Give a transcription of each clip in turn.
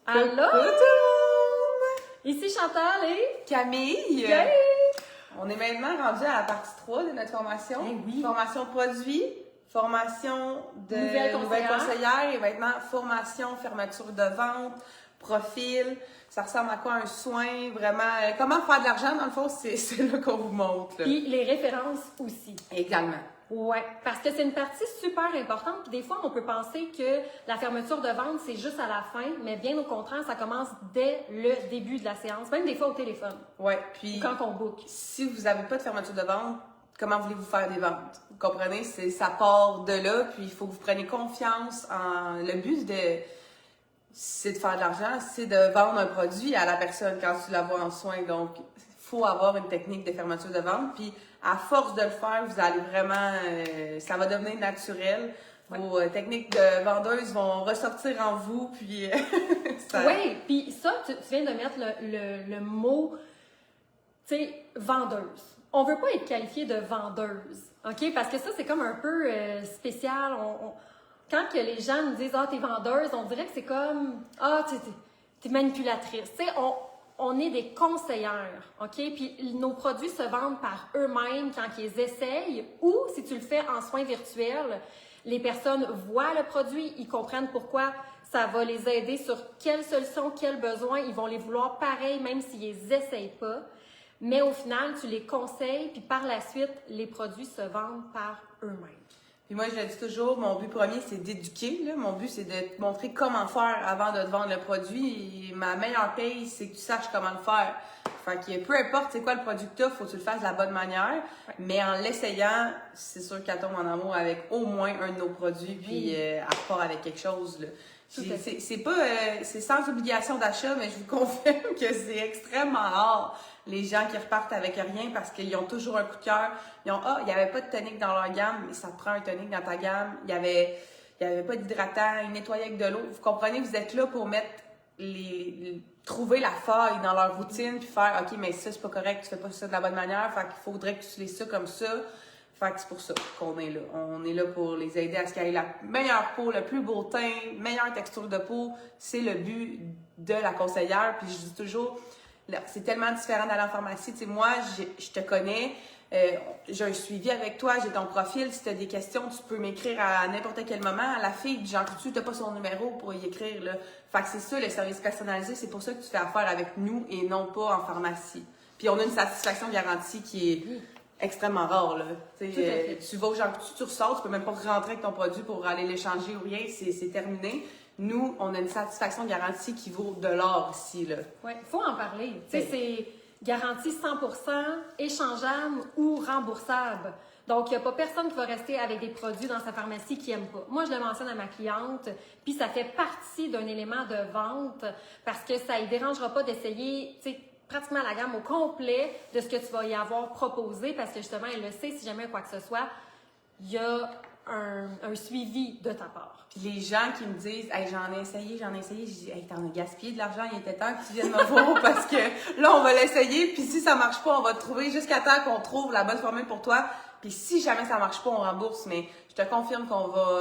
Allô? Coucou tout le monde! Ici Chantal et Camille! Yay! On est maintenant rendu à la partie 3 de notre formation. Eh oui. Formation produit, formation de Nouvelle nouvelles conseillère. conseillères et maintenant formation, fermeture de vente, profil. Ça ressemble à quoi un soin? Vraiment, comment faire de l'argent dans le fond, c'est là qu'on vous montre. Là. Puis les références aussi. Également. Ouais, parce que c'est une partie super importante. Puis des fois, on peut penser que la fermeture de vente, c'est juste à la fin, mais bien au contraire, ça commence dès le début de la séance, même des fois au téléphone. Ouais, puis Ou quand on book. si vous n'avez pas de fermeture de vente, comment voulez-vous faire des ventes? Vous comprenez? Ça part de là, puis il faut que vous preniez confiance en... Le but c'est de faire de l'argent, c'est de vendre un produit à la personne quand tu la vois en soins. Donc, il faut avoir une technique de fermeture de vente, puis à force de le faire, vous allez vraiment... ça va devenir naturel. Vos techniques de vendeuse vont ressortir en vous, puis... ça... Oui, puis ça, tu viens de mettre le mot, tu sais, vendeuse. On veut pas être qualifié de vendeuse, OK? Parce que ça, c'est comme un peu spécial. Quand que les gens nous disent « Ah, t'es vendeuse », on dirait que c'est comme « Ah, t'es manipulatrice ». Tu sais, on est des conseillères, OK? Puis nos produits se vendent par eux-mêmes quand ils essayent ou si tu le fais en soins virtuels, les personnes voient le produit, ils comprennent pourquoi ça va les aider sur quelle solution, quel besoin, ils vont les vouloir pareil même s'ils les essayent pas. Mais au final, tu les conseilles, puis par la suite, les produits se vendent par eux-mêmes. Puis moi, je le dis toujours, mon but premier, c'est d'éduquer. Là. Mon but, c'est de te montrer comment faire avant de te vendre le produit. Et ma meilleure paye, c'est que tu saches comment le faire. Fait que peu importe c'est quoi le produit que tu as, faut que tu le fasses de la bonne manière. Ouais. Mais en l'essayant, c'est sûr qu'elle tombe en amour avec au moins un de nos produits, puis elle repart avec quelque chose. Là. C'est pas, c'est sans obligation d'achat, mais je vous confirme que c'est extrêmement rare les gens qui repartent avec rien parce qu'ils ont toujours un coup de cœur. Ils ont il n'y avait pas de tonique dans leur gamme, mais ça te prend un tonique dans ta gamme. Il y avait pas d'hydratant, ils nettoyaient avec de l'eau. Vous comprenez, vous êtes là pour mettre trouver la faille dans leur routine puis faire OK, mais ça c'est pas correct, tu fais pas ça de la bonne manière, fait qu'il faudrait que tu utilises ça comme ça. Fait que c'est pour ça qu'on est là. On est là pour les aider à ce qu'ils aient la meilleure peau, le plus beau teint, meilleure texture de peau. C'est le but de la conseillère. Puis je dis toujours, c'est tellement différent d'aller en pharmacie. Tu sais, moi, je te connais, j'ai un suivi avec toi, j'ai ton profil. Si tu as des questions, tu peux m'écrire à n'importe quel moment. À la fille du genre, tu n'as pas son numéro pour y écrire. Là. Fait que c'est ça, le service personnalisé. C'est pour ça que tu fais affaire avec nous et non pas en pharmacie. Puis on a une satisfaction garantie qui est extrêmement rare. Là. Tu vas au genre, tu ressors, tu peux même pas rentrer avec ton produit pour aller l'échanger ou rien. C'est terminé. Nous, on a une satisfaction garantie qui vaut de l'or ici. Oui, il faut en parler. C'est garantie 100%, échangeable ou remboursable. Donc, il n'y a pas personne qui va rester avec des produits dans sa pharmacie qui n'aime pas. Moi, je le mentionne à ma cliente, puis ça fait partie d'un élément de vente parce que ça ne dérangera pas d'essayer, pratiquement la gamme au complet de ce que tu vas y avoir proposé parce que justement, elle le sait, si jamais quoi que ce soit, il y a un suivi de ta part. Puis les gens qui me disent hey, j'en ai essayé, je dis hey, t'en as gaspillé de l'argent, il était temps que tu viennes me voir parce que là, on va l'essayer, puis si ça marche pas, on va te trouver jusqu'à temps qu'on trouve la bonne formule pour toi. Puis si jamais ça marche pas, on rembourse, mais je te confirme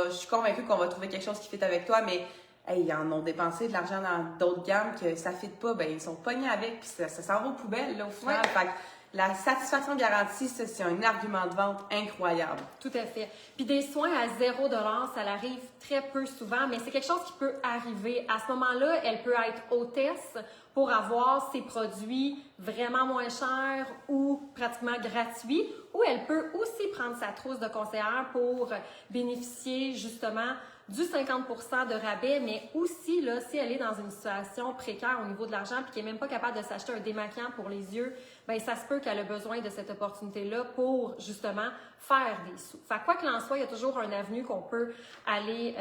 je suis convaincue qu'on va trouver quelque chose qui fit avec toi, mais hey, ils en ont dépensé de l'argent dans d'autres gammes que ça fit pas, ben ils sont pognés avec, puis ça s'en va aux poubelles, là, au final. Ouais. Fait que la satisfaction garantie, ça, c'est un argument de vente incroyable. Tout à fait. Puis des soins à 0 $, ça l'arrive très peu souvent, mais c'est quelque chose qui peut arriver. À ce moment-là, elle peut être hôtesse pour avoir ses produits vraiment moins chers ou pratiquement gratuits, ou elle peut aussi prendre sa trousse de conseillère pour bénéficier justement du 50% de rabais, mais aussi, là, si elle est dans une situation précaire au niveau de l'argent puis qu'elle n'est même pas capable de s'acheter un démaquillant pour les yeux, bien, ça se peut qu'elle a besoin de cette opportunité-là pour, justement, faire des sous. Fait quoi qu'il en soit, il y a toujours un avenue qu'on peut aller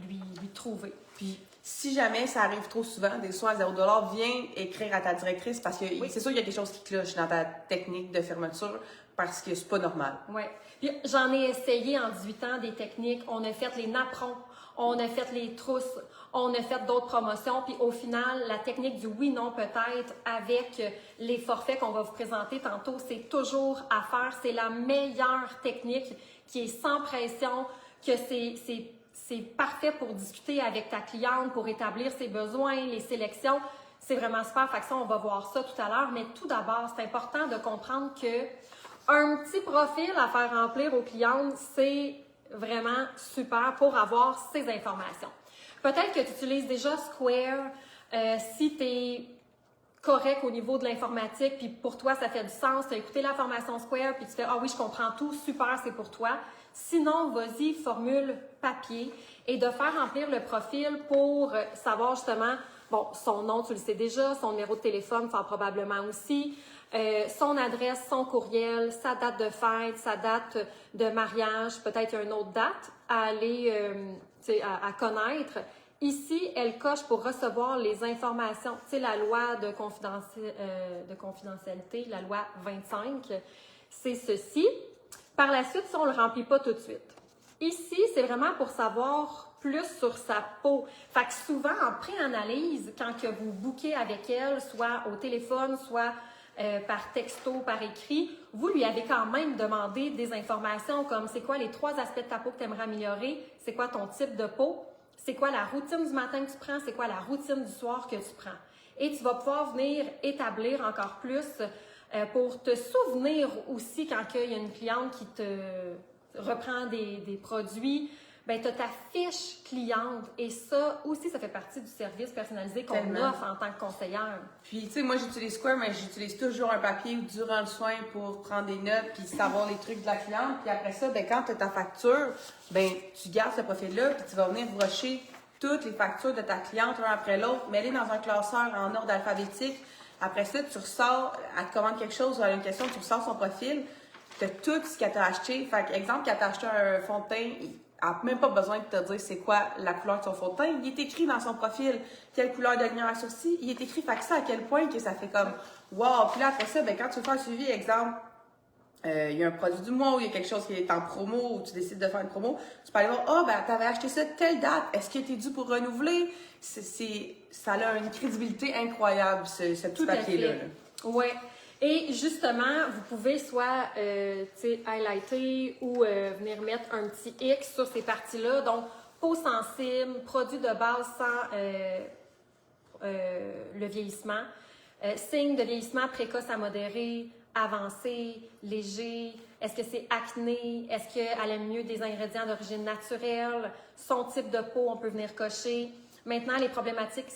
lui trouver. Puis, si jamais ça arrive trop souvent, des soins à 0 $, viens écrire à ta directrice parce que c'est sûr qu'il y a quelque chose qui cloche dans ta technique de fermeture parce que c'est pas normal. Oui. Puis j'en ai essayé en 18 ans des techniques. On a fait les napperons, on a fait les trousses, on a fait d'autres promotions. Puis au final, la technique du oui-non peut-être avec les forfaits qu'on va vous présenter tantôt, c'est toujours à faire. C'est la meilleure technique qui est sans pression, que c'est c'est parfait pour discuter avec ta cliente, pour établir ses besoins, les sélections. C'est vraiment super. Fait que ça, on va voir ça tout à l'heure. Mais tout d'abord, c'est important de comprendre que un petit profil à faire remplir aux clientes, c'est vraiment super pour avoir ces informations. Peut-être que tu utilises déjà Square. Si tu es correct au niveau de l'informatique, puis pour toi, ça fait du sens, tu as écouté la formation Square, puis tu fais « Ah oui, je comprends tout, super, c'est pour toi ». Sinon, vas-y, formule papier et de faire remplir le profil pour savoir justement, bon, son nom, tu le sais déjà, son numéro de téléphone, fort probablement aussi, son adresse, son courriel, sa date de fête, sa date de mariage, peut-être une autre date à aller à connaître. Ici, elle coche pour recevoir les informations. Tu sais, la loi de confidentialité, la loi 25, c'est ceci. Par la suite, ça, on ne le remplit pas tout de suite. Ici, c'est vraiment pour savoir plus sur sa peau. Fait que souvent, en pré-analyse, quand que vous bookez avec elle, soit au téléphone, soit par texto, par écrit, vous lui avez quand même demandé des informations comme c'est quoi les 3 aspects de ta peau que tu aimerais améliorer, c'est quoi ton type de peau, c'est quoi la routine du matin que tu prends, c'est quoi la routine du soir que tu prends. Et tu vas pouvoir venir établir encore plus pour te souvenir aussi quand il y a une cliente qui te reprend des produits, ben tu as ta fiche cliente et ça aussi, ça fait partie du service personnalisé qu'on offre en tant que conseillère. Puis, tu sais, moi, j'utilise Square, mais j'utilise toujours un papier durant le soin pour prendre des notes puis savoir les trucs de la cliente. Puis après ça, ben quand tu as ta facture, ben tu gardes ce profil-là puis tu vas venir brocher toutes les factures de ta cliente l'un après l'autre, mêler dans un classeur en ordre alphabétique. Après ça, tu ressors, elle te commande quelque chose ou elle a une question, tu ressors son profil, tu as tout ce qu'elle t'a acheté. Fait que, exemple, qu'elle t'a acheté un fond de teint, elle n'a même pas besoin de te dire c'est quoi la couleur de son fond de teint. Il est écrit dans son profil quelle couleur de lumière à sourcils. Il est écrit, fait que ça à quel point que ça fait comme wow. Puis là, après ça, ben, quand tu veux faire un suivi, exemple, il y a un produit du mois ou il y a quelque chose qui est en promo ou tu décides de faire une promo, tu peux aller voir, ah, ben, t'avais acheté ça telle date, est-ce que t'es dû pour renouveler? Ça a une crédibilité incroyable, ce petit papier-là. Oui. Et justement, vous pouvez soit highlighter ou venir mettre un petit X sur ces parties-là. Donc, peau sensible, produit de base sans le vieillissement, signes de vieillissement précoce à modéré, avancé, léger, est-ce que c'est acné, est-ce qu'elle aime mieux des ingrédients d'origine naturelle, son type de peau, on peut venir cocher. Maintenant, les problématiques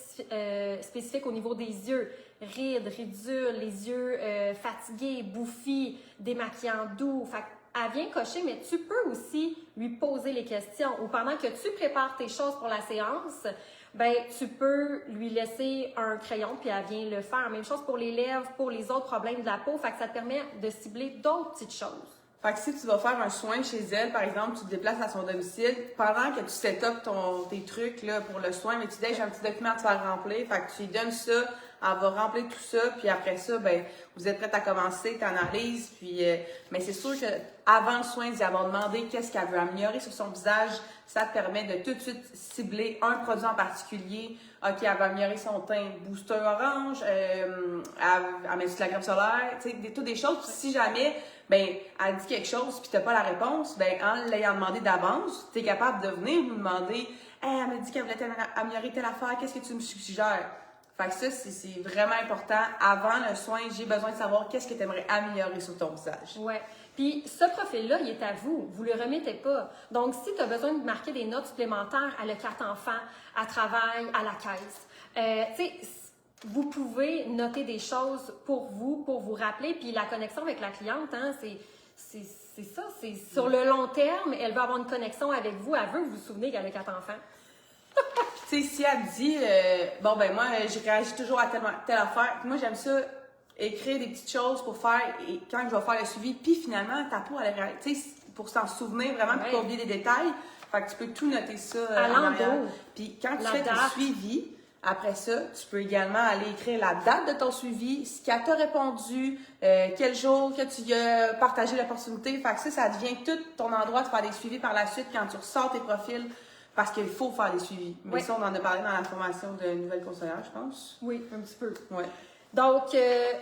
spécifiques au niveau des yeux, rides, ridules, les yeux fatigués, bouffis, démaquillants doux. Fait elle vient cocher, mais tu peux aussi lui poser les questions. Ou pendant que tu prépares tes choses pour la séance, ben tu peux lui laisser un crayon puis elle vient le faire. Même chose pour les lèvres, pour les autres problèmes de la peau. Fait que ça te permet de cibler d'autres petites choses. Fait que si tu vas faire un soin chez elle, par exemple, tu te déplaces à son domicile, pendant que tu set up tes trucs là, pour le soin, mais tu dis, j'ai un petit document à te faire remplir, fait que tu lui donnes ça, elle va remplir tout ça, puis après ça, ben, vous êtes prête à commencer, tu analyses, puis, mais c'est sûr que avant le soin, d'y avoir demandé qu'est-ce qu'elle veut améliorer sur son visage, ça te permet de tout de suite cibler un produit en particulier. OK, elle va améliorer son teint booster orange, elle met de la crème solaire, tu sais, toutes des choses. Puis si jamais, ben, elle dit quelque chose puis t'as pas la réponse, ben, en l'ayant demandé d'avance, tu es capable de venir nous demander, hey, elle m'a dit qu'elle voulait améliorer telle affaire, qu'est-ce que tu me suggères? Fait que ça, c'est vraiment important. Avant le soin, j'ai besoin de savoir qu'est-ce que tu aimerais améliorer sur ton visage. Ouais. Puis ce profil-là, il est à vous. Vous ne le remettez pas. Donc, si tu as besoin de marquer des notes supplémentaires à la carte enfant, à travail, à la caisse, tu sais, vous pouvez noter des choses pour vous rappeler. Puis la connexion avec la cliente, hein, c'est ça. C'est sur le long terme, elle va avoir une connexion avec vous. Elle veut que vous vous souvenez qu'elle a 4 enfants. Tu sais, si elle dit, bon, ben moi, j'ai réagi toujours à telle affaire. Moi, j'aime ça, écrire des petites choses pour faire, et quand je vais faire le suivi, puis finalement, ta peau, elle est, tu sais, pour s'en souvenir vraiment, puis pas oublier des détails. Fait que tu peux tout noter ça en arrière. Puis quand tu fais ton suivi, après ça, tu peux également aller écrire la date de ton suivi, ce qu'elle t'a répondu, quel jour que tu as partagé l'opportunité. Fait que ça devient tout ton endroit de faire des suivis par la suite quand tu ressors tes profils. Parce qu'il faut faire des suivis. Mais ça, on en a parlé dans la formation de nouvelle conseillère, je pense. Oui, un petit peu. Ouais. Donc,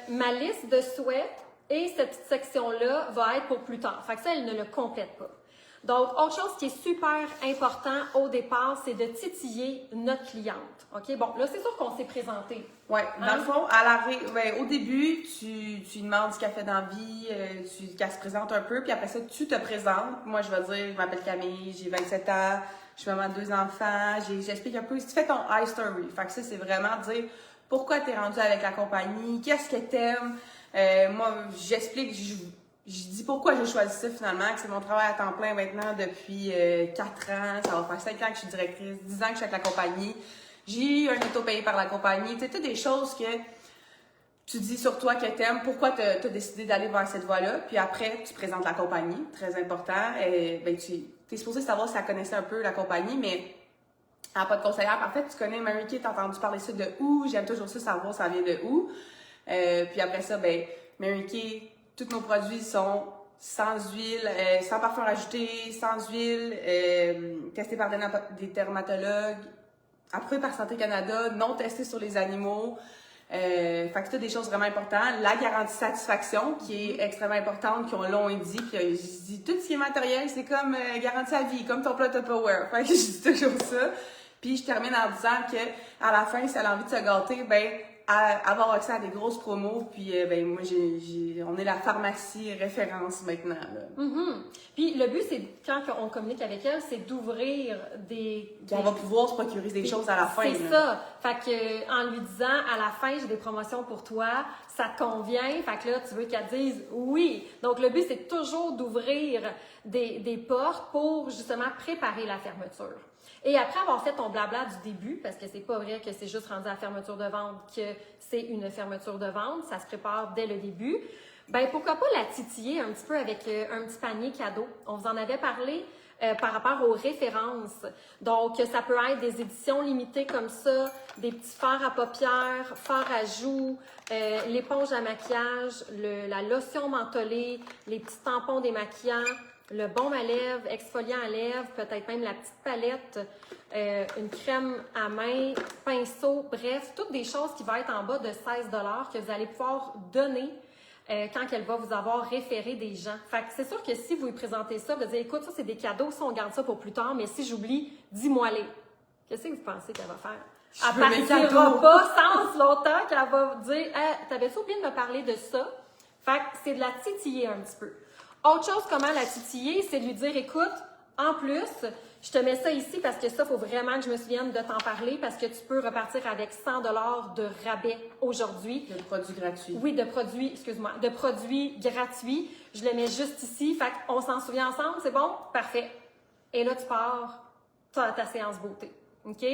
ma liste de souhaits et cette petite section-là va être pour plus tard. Fait que ça, elle ne le complète pas. Donc, autre chose qui est super important au départ, c'est de titiller notre cliente. OK? Bon, là, c'est sûr qu'on s'est présenté. Ouais, dans le fond, au début, tu demandes ce qu'elle fait dans la vie, qu'elle se présente un peu, puis après ça, tu te présentes. Moi, je vais dire, je m'appelle Camille, j'ai 27 ans, je suis maman de 2 enfants, j'explique un peu, tu fais ton high story. Fait que ça, c'est vraiment dire pourquoi tu es rendu avec la compagnie, qu'est-ce que t'aimes. Moi, j'explique, je dis pourquoi j'ai choisi ça finalement, que c'est mon travail à temps plein maintenant depuis 4 ans, ça va faire 5 ans que je suis directrice, 10 ans que je suis avec la compagnie. J'ai eu un auto payé par la compagnie. Tu sais, des choses que tu dis sur toi que t'aimes, pourquoi tu as décidé d'aller vers cette voie-là. Puis après, tu présentes la compagnie, très important. Tu es supposé savoir si elle connaissait un peu la compagnie, mais elle n'a pas de conseillère. En fait, tu connais Mary Kay, t'as entendu parler ça de où? J'aime toujours ça savoir ça vient de où. Puis après ça, Mary Kay, tous nos produits sont sans huile, sans parfum rajouté, sans huile, testés par des dermatologues, approuvé par Santé Canada, non testé sur les animaux. Fait que c'est des choses vraiment importantes. La garantie satisfaction, qui est extrêmement importante, qu'on l'ont dit. Puis je dis, tout ce qui est matériel, c'est comme garantie à vie, comme ton plat Tupperware. Fait que je dis toujours ça. Puis je termine en disant que à la fin, si elle a envie de se gâter, avoir accès à des grosses promos. Puis moi, on est la pharmacie référence maintenant. Là. Puis le but, c'est quand on communique avec elle, c'est d'ouvrir On va pouvoir se procurer des choses à la fin. C'est ça. Fait que en lui disant à la fin, j'ai des promotions pour toi, ça te convient. Fait que là, tu veux qu'elle dise oui. Donc le but, c'est toujours d'ouvrir des portes pour justement préparer la fermeture. Et après avoir fait ton blabla du début, parce que c'est pas vrai que c'est juste rendu à la fermeture de vente que c'est une fermeture de vente, ça se prépare dès le début, pourquoi pas la titiller un petit peu avec un petit panier cadeau. On vous en avait parlé par rapport aux références. Donc, ça peut être des éditions limitées comme ça, des petits fards à paupières, fards à joues, l'éponge à maquillage, la lotion mentholée, les petits tampons démaquillants, le baume à lèvres, exfoliant à lèvres, peut-être même la petite palette, une crème à main, pinceau, bref, toutes des choses qui vont être en bas de 16 $ que vous allez pouvoir donner quand elle va vous avoir référé des gens. Fait que c'est sûr que si vous lui présentez ça, vous allez dire, écoute, ça c'est des cadeaux, ça on garde ça pour plus tard, mais si j'oublie, dis-moi-les. Qu'est-ce que vous pensez qu'elle va faire? Elle partira pas sans longtemps qu'elle va vous dire, hey, t'avais-tu oublié de me parler de ça? Fait que c'est de la titiller un petit peu. Autre chose, comment la titiller, c'est de lui dire, écoute, en plus, je te mets ça ici parce que ça, il faut vraiment que je me souvienne de t'en parler parce que tu peux repartir avec 100 $ de rabais aujourd'hui. De produits gratuits. Oui, de produits gratuits. Je le mets juste ici. Fait qu'on s'en souvient ensemble, c'est bon? Parfait. Et là, tu pars, tu as ta séance beauté. OK?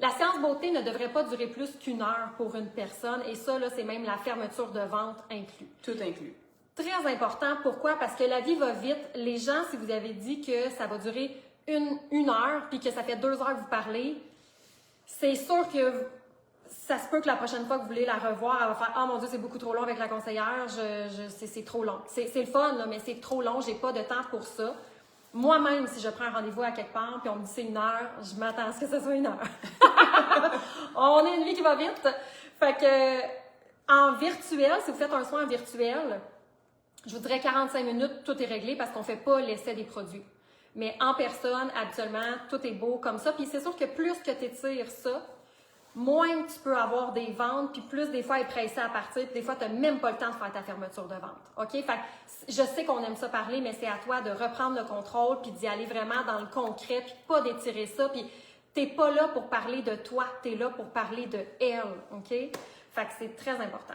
La séance beauté ne devrait pas durer plus qu'1 heure pour une personne et ça, là, c'est même la fermeture de vente inclus. Tout inclus. Très important. Pourquoi? Parce que la vie va vite. Les gens, si vous avez dit que ça va durer une heure puis que ça fait 2 heures que vous parlez, c'est sûr que ça se peut que la prochaine fois que vous voulez la revoir, elle va faire « Ah, mon Dieu, c'est beaucoup trop long avec la conseillère, c'est trop long. » C'est le fun, là, mais c'est trop long, j'ai pas de temps pour ça. Moi-même, si je prends un rendez-vous à quelque part puis on me dit c'est 1 heure, je m'attends à ce que ce soit 1 heure. On est une vie qui va vite. Fait que en virtuel, si vous faites un soin en virtuel, je vous dirais 45 minutes, tout est réglé parce qu'on ne fait pas l'essai des produits. Mais en personne, habituellement, tout est beau comme ça. Puis c'est sûr que plus que tu étires ça, moins tu peux avoir des ventes, puis plus des fois, elle est pressée à partir, puis des fois, tu n'as même pas le temps de faire ta fermeture de vente. OK? Fait que je sais qu'on aime ça parler, mais c'est à toi de reprendre le contrôle, puis d'y aller vraiment dans le concret, puis pas d'étirer ça. Puis t'es pas là pour parler de toi, tu es là pour parler de elle. OK? Fait que c'est très important.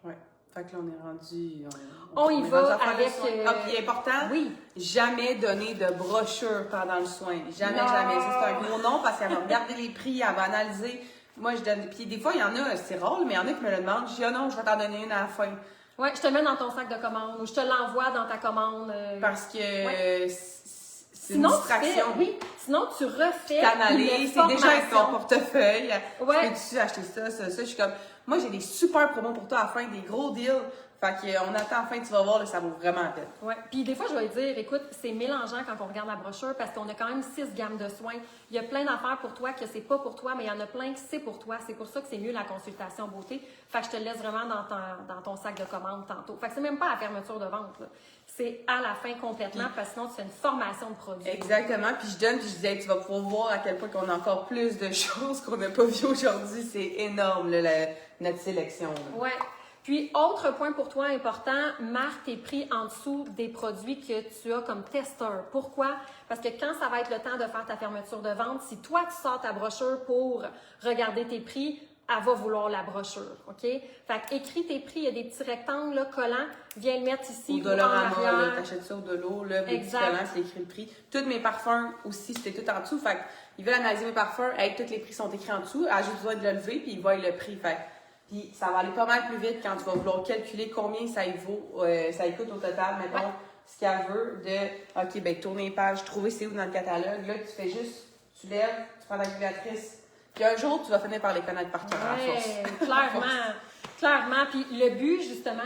Ouais. Fait que là, on est rendu... On y va avec... Puis important, oui. Jamais donner de brochure pendant le soin. Jamais. Ça, c'est un gros nom parce qu'elle va regarder les prix, elle va analyser. Moi, je donne... Puis des fois, il y en a, c'est rare, mais il y en a qui me le demandent. Je dis, non, je vais t'en donner une à la fin. Oui, je te mets dans ton sac de commande ou je te l'envoie dans ta commande. Parce que c'est sinon, une distraction. Sinon, tu refais t'analyses, c'est déjà avec ton portefeuille. Ouais. Peux-tu acheter ça? Je suis comme... Moi, j'ai des super promos pour toi à la fin, des gros deals. Fait qu'on attend enfin, tu vas voir, là, ça vaut vraiment la peine. Ouais. Puis des fois, je vais dire, écoute, c'est mélangeant quand on regarde la brochure parce qu'on a quand même 6 gammes de soins. Il y a plein d'affaires pour toi que c'est pas pour toi, mais il y en a plein que c'est pour toi. C'est pour ça que c'est mieux la consultation beauté. Fait que je te le laisse vraiment dans ton sac de commande tantôt. Fait que c'est même pas la fermeture de vente, là. C'est à la fin complètement parce que sinon, tu fais une formation de produit. Exactement. Puis je donne, puis je disais, tu vas pouvoir voir à quel point qu'on a encore plus de choses qu'on n'a pas vues aujourd'hui. C'est énorme, là, notre sélection. Là. Ouais. Puis, autre point pour toi important, marque tes prix en dessous des produits que tu as comme testeur. Pourquoi? Parce que quand ça va être le temps de faire ta fermeture de vente, si toi, tu sors ta brochure pour regarder tes prix, elle va vouloir la brochure, OK? Fait que écris tes prix, il y a des petits rectangles là, collants, viens le mettre ici au ou en Dollarama, arrière. T'achètes ça au Dollar, là, des petits collants, c'est écrit le prix. Tous mes parfums aussi, c'était tout en dessous. Fait qu'ils veulent analyser mes parfums, hey, tous les prix sont écrits en dessous, elle a juste besoin de le lever, puis ils voient le prix. Fait puis ça va aller pas mal plus vite quand tu vas vouloir calculer combien ça y vaut, ça y coûte au total, mettons, ce qu'elle veut de, OK, ben tourner les pages, trouver c'est où dans le catalogue. Là, tu fais juste, tu lèves, tu prends ta calculatrice, puis un jour, tu vas finir par les connaître par cœur. Ouais, clairement. Puis le but, justement,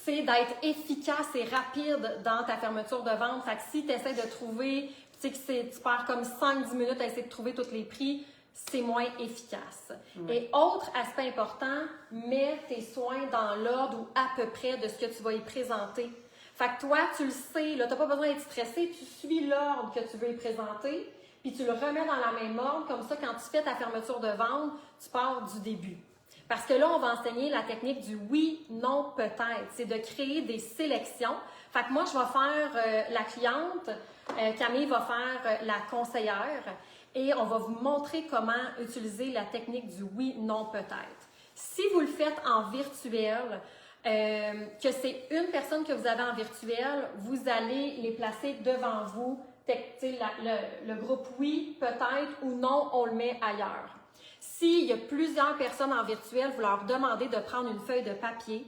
c'est d'être efficace et rapide dans ta fermeture de vente. Fait que si tu essaies de trouver, tu sais que tu perds comme 5-10 minutes à essayer de trouver tous les prix, c'est moins efficace. Et autre aspect important, mets tes soins dans l'ordre ou à peu près de ce que tu vas y présenter. Fait que toi, tu le sais, là, tu n'as pas besoin d'être stressé, tu suis l'ordre que tu veux y présenter, puis tu le remets dans la même ordre, comme ça, quand tu fais ta fermeture de vente, tu pars du début. Parce que là, on va enseigner la technique du oui, non, peut-être. C'est de créer des sélections. Fait que moi, je vais faire la cliente, Camille va faire la conseillère, et on va vous montrer comment utiliser la technique du oui, non, peut-être. Si vous le faites en virtuel, que c'est une personne que vous avez en virtuel, vous allez les placer devant vous. Le groupe oui, peut-être ou non, on le met ailleurs. S'il y a plusieurs personnes en virtuel, vous leur demandez de prendre une feuille de papier,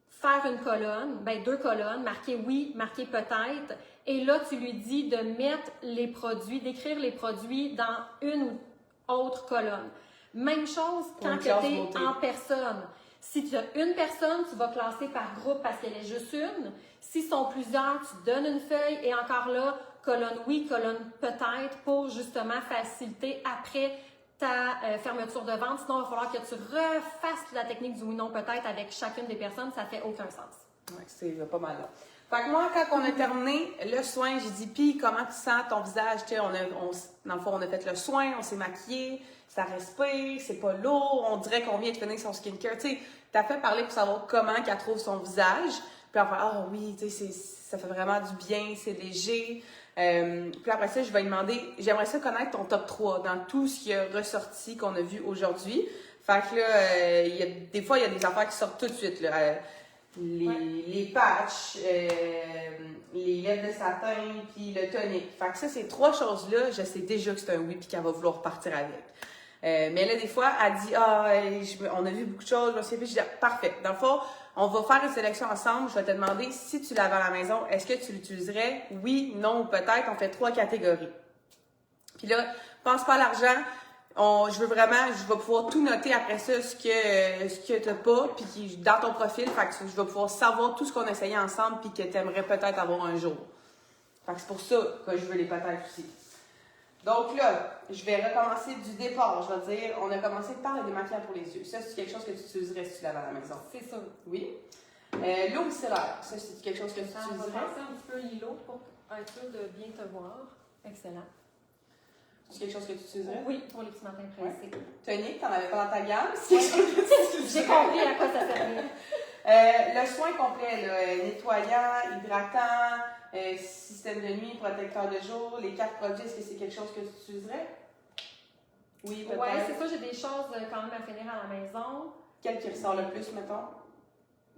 faire une colonne, ben 2 colonnes, marquer oui, marquer peut-être, et là, tu lui dis de mettre les produits, d'écrire les produits dans une ou autre colonne. Même chose quand tu es en personne. Si tu as une personne, tu vas classer par groupe parce qu'elle est juste une. S'ils sont plusieurs, tu donnes une feuille et encore là, colonne oui, colonne peut-être pour justement faciliter après ta fermeture de vente. Sinon, il va falloir que tu refasses la technique du oui, non, peut-être avec chacune des personnes. Ça fait aucun sens. Oui, c'est pas mal là. Fait que moi, quand on a terminé le soin, j'ai dit, puis comment tu sens ton visage? Tu sais, dans le fond, on a fait le soin, on s'est maquillé, ça respire, c'est pas lourd, on dirait qu'on vient de finir son skincare. Tu sais, t'as fait parler pour savoir comment qu'elle trouve son visage. Puis après, ah oui, tu sais, ça fait vraiment du bien, c'est léger. Puis après ça, je vais lui demander, j'aimerais ça connaître ton top 3 dans tout ce qui est ressorti qu'on a vu aujourd'hui. Fait que là, des fois, il y a des affaires qui sortent tout de suite, là. Les patchs, les lèvres de satin, puis le tonic. Fait que ça, ces 3 choses-là, je sais déjà que c'est un oui, puis qu'elle va vouloir partir avec. Mais là, des fois, elle dit, on a vu beaucoup de choses, je me suis dit, parfait. Dans le fond, on va faire une sélection ensemble. Je vais te demander, si tu l'avais à la maison, est-ce que tu l'utiliserais? Oui, non ou peut-être. On fait 3 catégories. Puis là, pense pas à l'argent. Je vais pouvoir tout noter après ça, ce que t'as pas, puis dans ton profil, fait que je vais pouvoir savoir tout ce qu'on a essayé ensemble, puis que t'aimerais peut-être avoir un jour. Fait que c'est pour ça que je veux les peut-être aussi. Donc là, je vais recommencer du départ. Je vais dire, on a commencé par le démaquillant pour les yeux. Ça, c'est quelque chose que tu utiliserais si tu l'avais à la maison. C'est ça. Oui. L'eau micellaire. Ça, c'est quelque chose que tu utiliserais. On va passer un petit peu l'îlot pour être sûr de bien te voir. Excellent. C'est quelque chose que tu utiliserais? Oui, pour les petits matins pressés. Ouais. Tonic, t'en avais pas dans ta gamme? J'ai compris à quoi ça servait. Le soin complet, là, nettoyant, hydratant, système de nuit, protecteur de jour, les 4 produits, est-ce que c'est quelque chose que tu utiliserais? Oui, peut-être. Oui, c'est ça, j'ai des choses quand même à finir à la maison. Quel qui ressort le plus, mettons?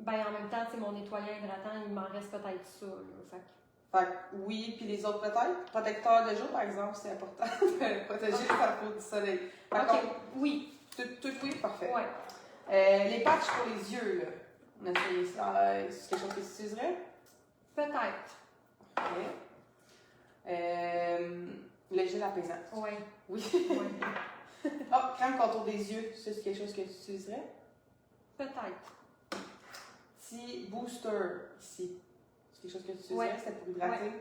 Ben, en même temps, mon nettoyant hydratant, il m'en reste peut-être ça. Là, Fait que oui, puis les autres peut-être. Protecteur de jour, par exemple, c'est important de protéger sa peau du soleil. OK, contre, oui. Tout oui, parfait. Ouais. Les patchs pour les yeux, là. On a essayé ça. C'est quelque chose que tu utiliserais? Peut-être. OK. Le gel apaisant. Oui. Oui. Oui. Crème contour des yeux, ça, c'est quelque chose que tu utiliserais? Peut-être. ici, booster, ici. C'est quelque chose que tu utiliserais, Ouais. c'est pour hydrater. Ouais.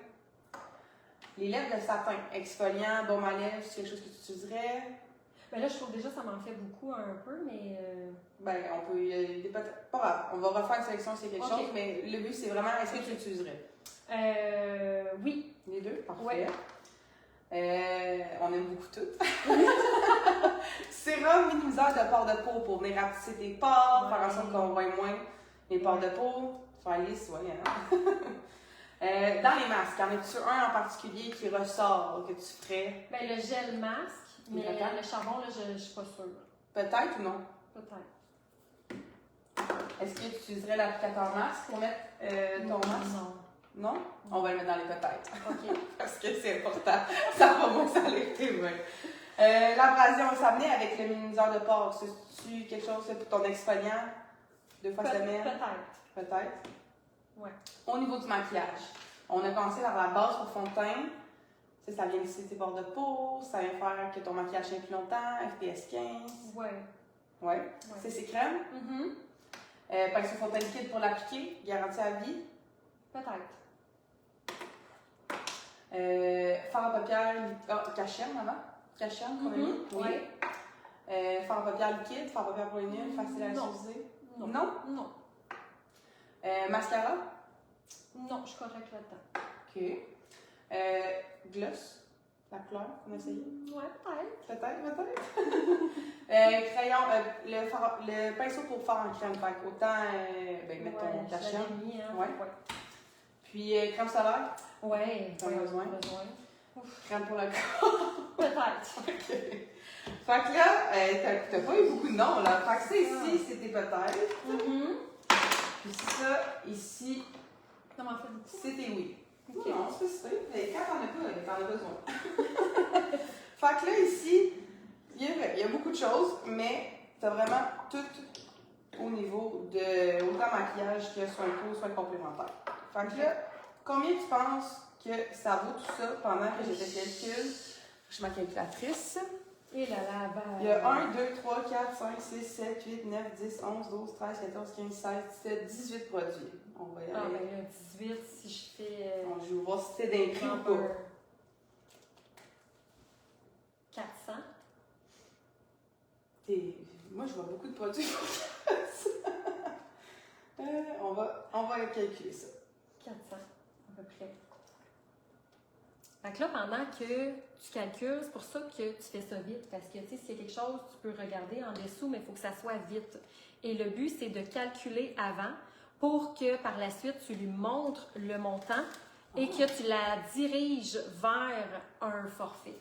Les lèvres de satin, exfoliant, baume à lèvres, c'est quelque chose que tu utiliserais. Ben là, je trouve déjà que ça m'en fait beaucoup un peu, mais... Ben, on peut. Pas grave, on va refaire une sélection s'il y a quelque Ok. chose, mais le but, c'est vraiment, est-ce que tu l'utiliserais? Oui. Les deux? Parfait. Ouais. On aime beaucoup tout. Sérum minimiseur de pores de peau pour venir rapetisser tes pores, faire en sorte qu'on voit moins les pores de peau, faire lisse, ouais. Hein? Dans les masques, en as-tu un en particulier qui ressort, que tu ferais? Ben le gel masque, mais Hydratant. le charbon, là, je suis pas sûre. Peut-être ou non? Peut-être. Est-ce que tu utiliserais l'applicateur masque pour mettre ton masque? Non. Non? On va le mettre dans les peut-être. OK. Parce que c'est important. Ça va moins s'aller tes mains. L'abrasion, ça venait avec le minimiseur de pores. C'est-tu quelque chose pour ton exfoliant? 2 fois semaine? Peut-être. Peut-être. Ouais. Au niveau du maquillage, on a commencé par la base pour fond de teint. Ça vient lisser tes bords de peau, ça vient faire que ton maquillage tient plus longtemps, FPS 15. Ouais. Ouais. C'est ces crèmes. Mm-hmm. Pinceau fond de teint liquide pour l'appliquer, garantie à vie. Peut-être. Fard à paupières, cachem avant. Cachem, qu'on a mis. Oui. Fard à paupières liquide, fard à paupières pour les nuls, facile à Non. utiliser. Non. Non? Non. Mascara. Non, je suis correcte là-dedans. OK. Gloss, la couleur qu'on a essayé. Ouais, peut-être. Peut-être. Crayon, le pinceau pour faire en crème. Fait autant mettre ton cachet. Mis, hein. Ouais. Puis crème solaire, Ouais. T'en as besoin? crème pour le Peut-être. OK. Fait que là, t'as pas eu beaucoup de noms, là. Fait que ça ici, c'était peut-être. Mm-hmm. Puis ça, ici, Ça m'en fait beaucoup. c'était oui. OK. Non, c'est ça. Mais quand t'en as pas, t'en as besoin. Fait que là, ici, il y a beaucoup de choses, mais t'as vraiment tout au niveau de autant maquillage que soins peau, soins complémentaires. Fait que là, combien tu penses que ça vaut tout ça pendant que je te calcule? Je suis ma calculatrice. Et là, là, Il y a 1, 2, 3, 4, 5, 6, 7, 8, 9, 10, 11, 12, 13, 14, 15, 16, 17, 18 produits. On va y aller. Ah, ben là, 18, si je fais. On joue voir si c'était d'inclus ou pas. 400. Moi, je vois beaucoup de produits pour 400. On va calculer ça. 400, à peu près. Fait que là, pendant que tu calcules, c'est pour ça que tu fais ça vite. Parce que, tu sais, s'il y a quelque chose, tu peux regarder en dessous, mais il faut que ça soit vite. Et le but, c'est de calculer avant pour que, par la suite, tu lui montres le montant et que tu la diriges vers un forfait.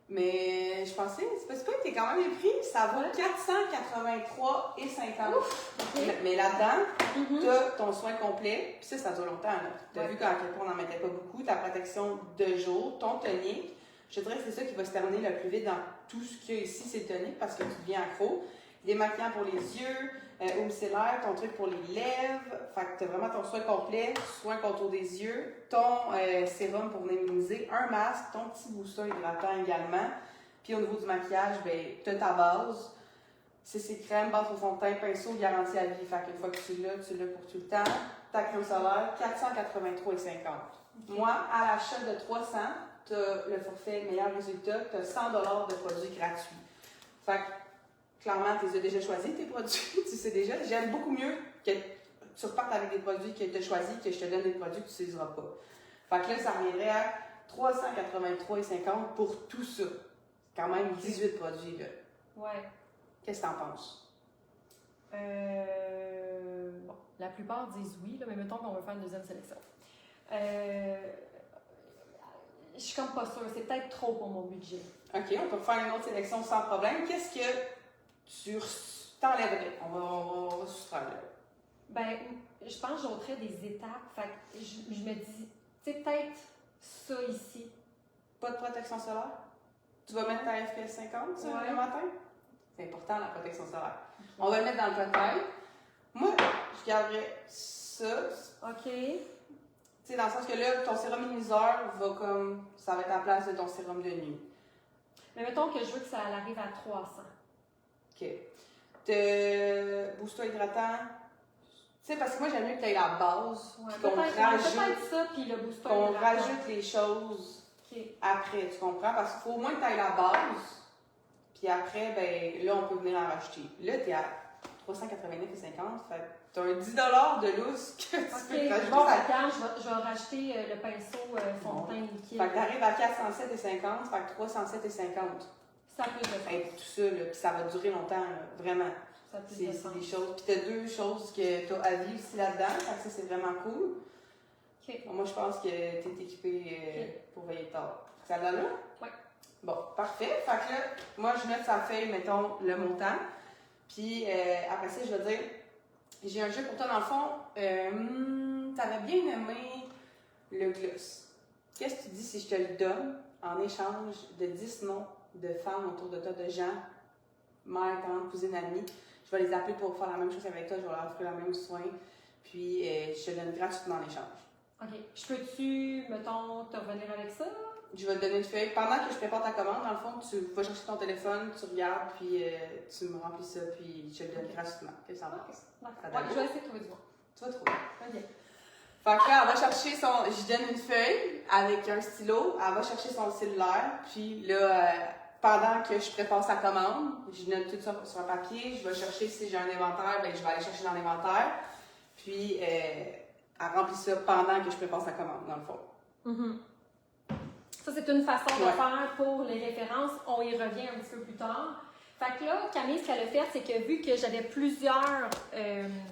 Mais je pensais, c'est pas que t'es quand même les prix, ça vaut 483,50. Okay. Mais là-dedans, Mm-hmm. t'as ton soin complet, puis ça dure longtemps. T'as vu qu'à quel point on n'en mettait pas beaucoup, ta protection de jour, ton tonique. Je dirais que c'est ça qui va se terminer le plus vite dans tout ce qu'il y a ici, c'est le tonique, parce que tu deviens accro. Démaquillant pour les yeux, eau micellaire, ton truc pour les lèvres. Fait que t'as vraiment ton soin complet, soin contour des yeux, ton sérum pour venir minimiser, un masque, ton petit booster hydratant également. Puis au niveau du maquillage, ben, t'as ta base. C'est ces crèmes, base au fond de teint, pinceau, garantie à vie. Fait qu'une fois que tu l'as pour tout le temps. Ta crème solaire, 483,50. Okay. Moi, à l'achat de 300, t'as le forfait meilleur résultat, t'as 100 $ de produits gratuits. Fait que clairement, tu les as déjà choisis, tes produits, tu sais déjà. J'aime beaucoup mieux que tu repartes avec des produits que tu as choisis que je te donne des produits que tu n'utiliseras pas. Fait que là, ça reviendrait à 383,50 pour tout ça. Quand même 18 produits, là. Ouais. Qu'est-ce que tu en penses? Bon, la plupart disent oui, là, mais mettons qu'on va faire une deuxième sélection. Je suis comme pas sûre, c'est peut-être trop pour mon budget. OK, on peut faire une autre sélection sans problème. Qu'est-ce que tu t'enlèverais? On va soustraire là. Ben, je pense que j'ôterais des étapes. Fait que je me dis, tu sais, peut-être ça ici. Pas de protection solaire? Tu vas mettre ta FPS 50 le matin? C'est important, la protection solaire. Okay. On va le mettre dans le peut-être. Moi, je garderais ça. OK. Tu sais, dans le sens que là, ton sérum minimiseur va comme... Ça va être à la place de ton sérum de nuit. Mais mettons que je veux que ça arrive à 300. OK. Te booster hydratant, Tu sais, parce que moi, j'aime mieux que tu aies la base, Ouais, puis qu'on peut-être ça, puis le booster. qu'on rajoute les choses après, tu comprends? Parce qu'il faut au moins que tu aies la base, puis après, ben là, on peut venir en racheter. Là, tu es à 389,50 $, fait tu as un 10 $ de lousse que tu peux rajouter. Bon, regarde, je vais racheter le pinceau fond de teint liquide. Fait que tu arrives à 407,50 $, fait que 307,50 $. Ça a plus de sens. Tout ça, là, puis ça va durer longtemps, là, vraiment. Ça a plus C'est de sens. des choses. Puis tu as 2 choses que tu as à vie aussi là-dedans, fait que ça, c'est vraiment cool. OK. Moi, je pense que tu es équipé pour veiller tard. Ça va là? Oui. Bon, parfait. Fait que là, moi, je note sa feuille, mettons, le montant. Puis après ça, je vais dire, j'ai un jeu pour toi, dans le fond. T'avais bien aimé le gloss. Qu'est-ce que tu dis si je te le donne en échange de 10 noms de femmes autour de toi, de gens, mère, tante, cousine, amie? Je vais les appeler pour faire la même chose avec toi, je vais leur offrir le même soin. Puis je te donne gratuitement en échange. OK. Je peux-tu, mettons, te revenir avec ça? Je vais te donner une feuille. Pendant que je prépare ta commande, dans le fond, tu vas chercher ton téléphone, tu regardes, puis tu me remplis ça, puis je te le donne gratuitement. Qu'est-ce que ça en passe? Je vais essayer de trouver du bon. Tu vas trouver. OK. Fait que là, elle va chercher son. Je donne une feuille avec un stylo, elle va chercher son cellulaire, puis là, pendant que je prépare sa commande, je note tout ça sur un papier, je vais chercher si j'ai un inventaire, ben je vais aller chercher dans l'inventaire, puis elle remplit ça pendant que je prépare sa commande, dans le fond. Mm-hmm. Ça, c'est une façon de faire pour les références. On y revient un petit peu plus tard. Fait que là, Camille, ce qu'elle a fait, c'est que vu que j'avais plusieurs...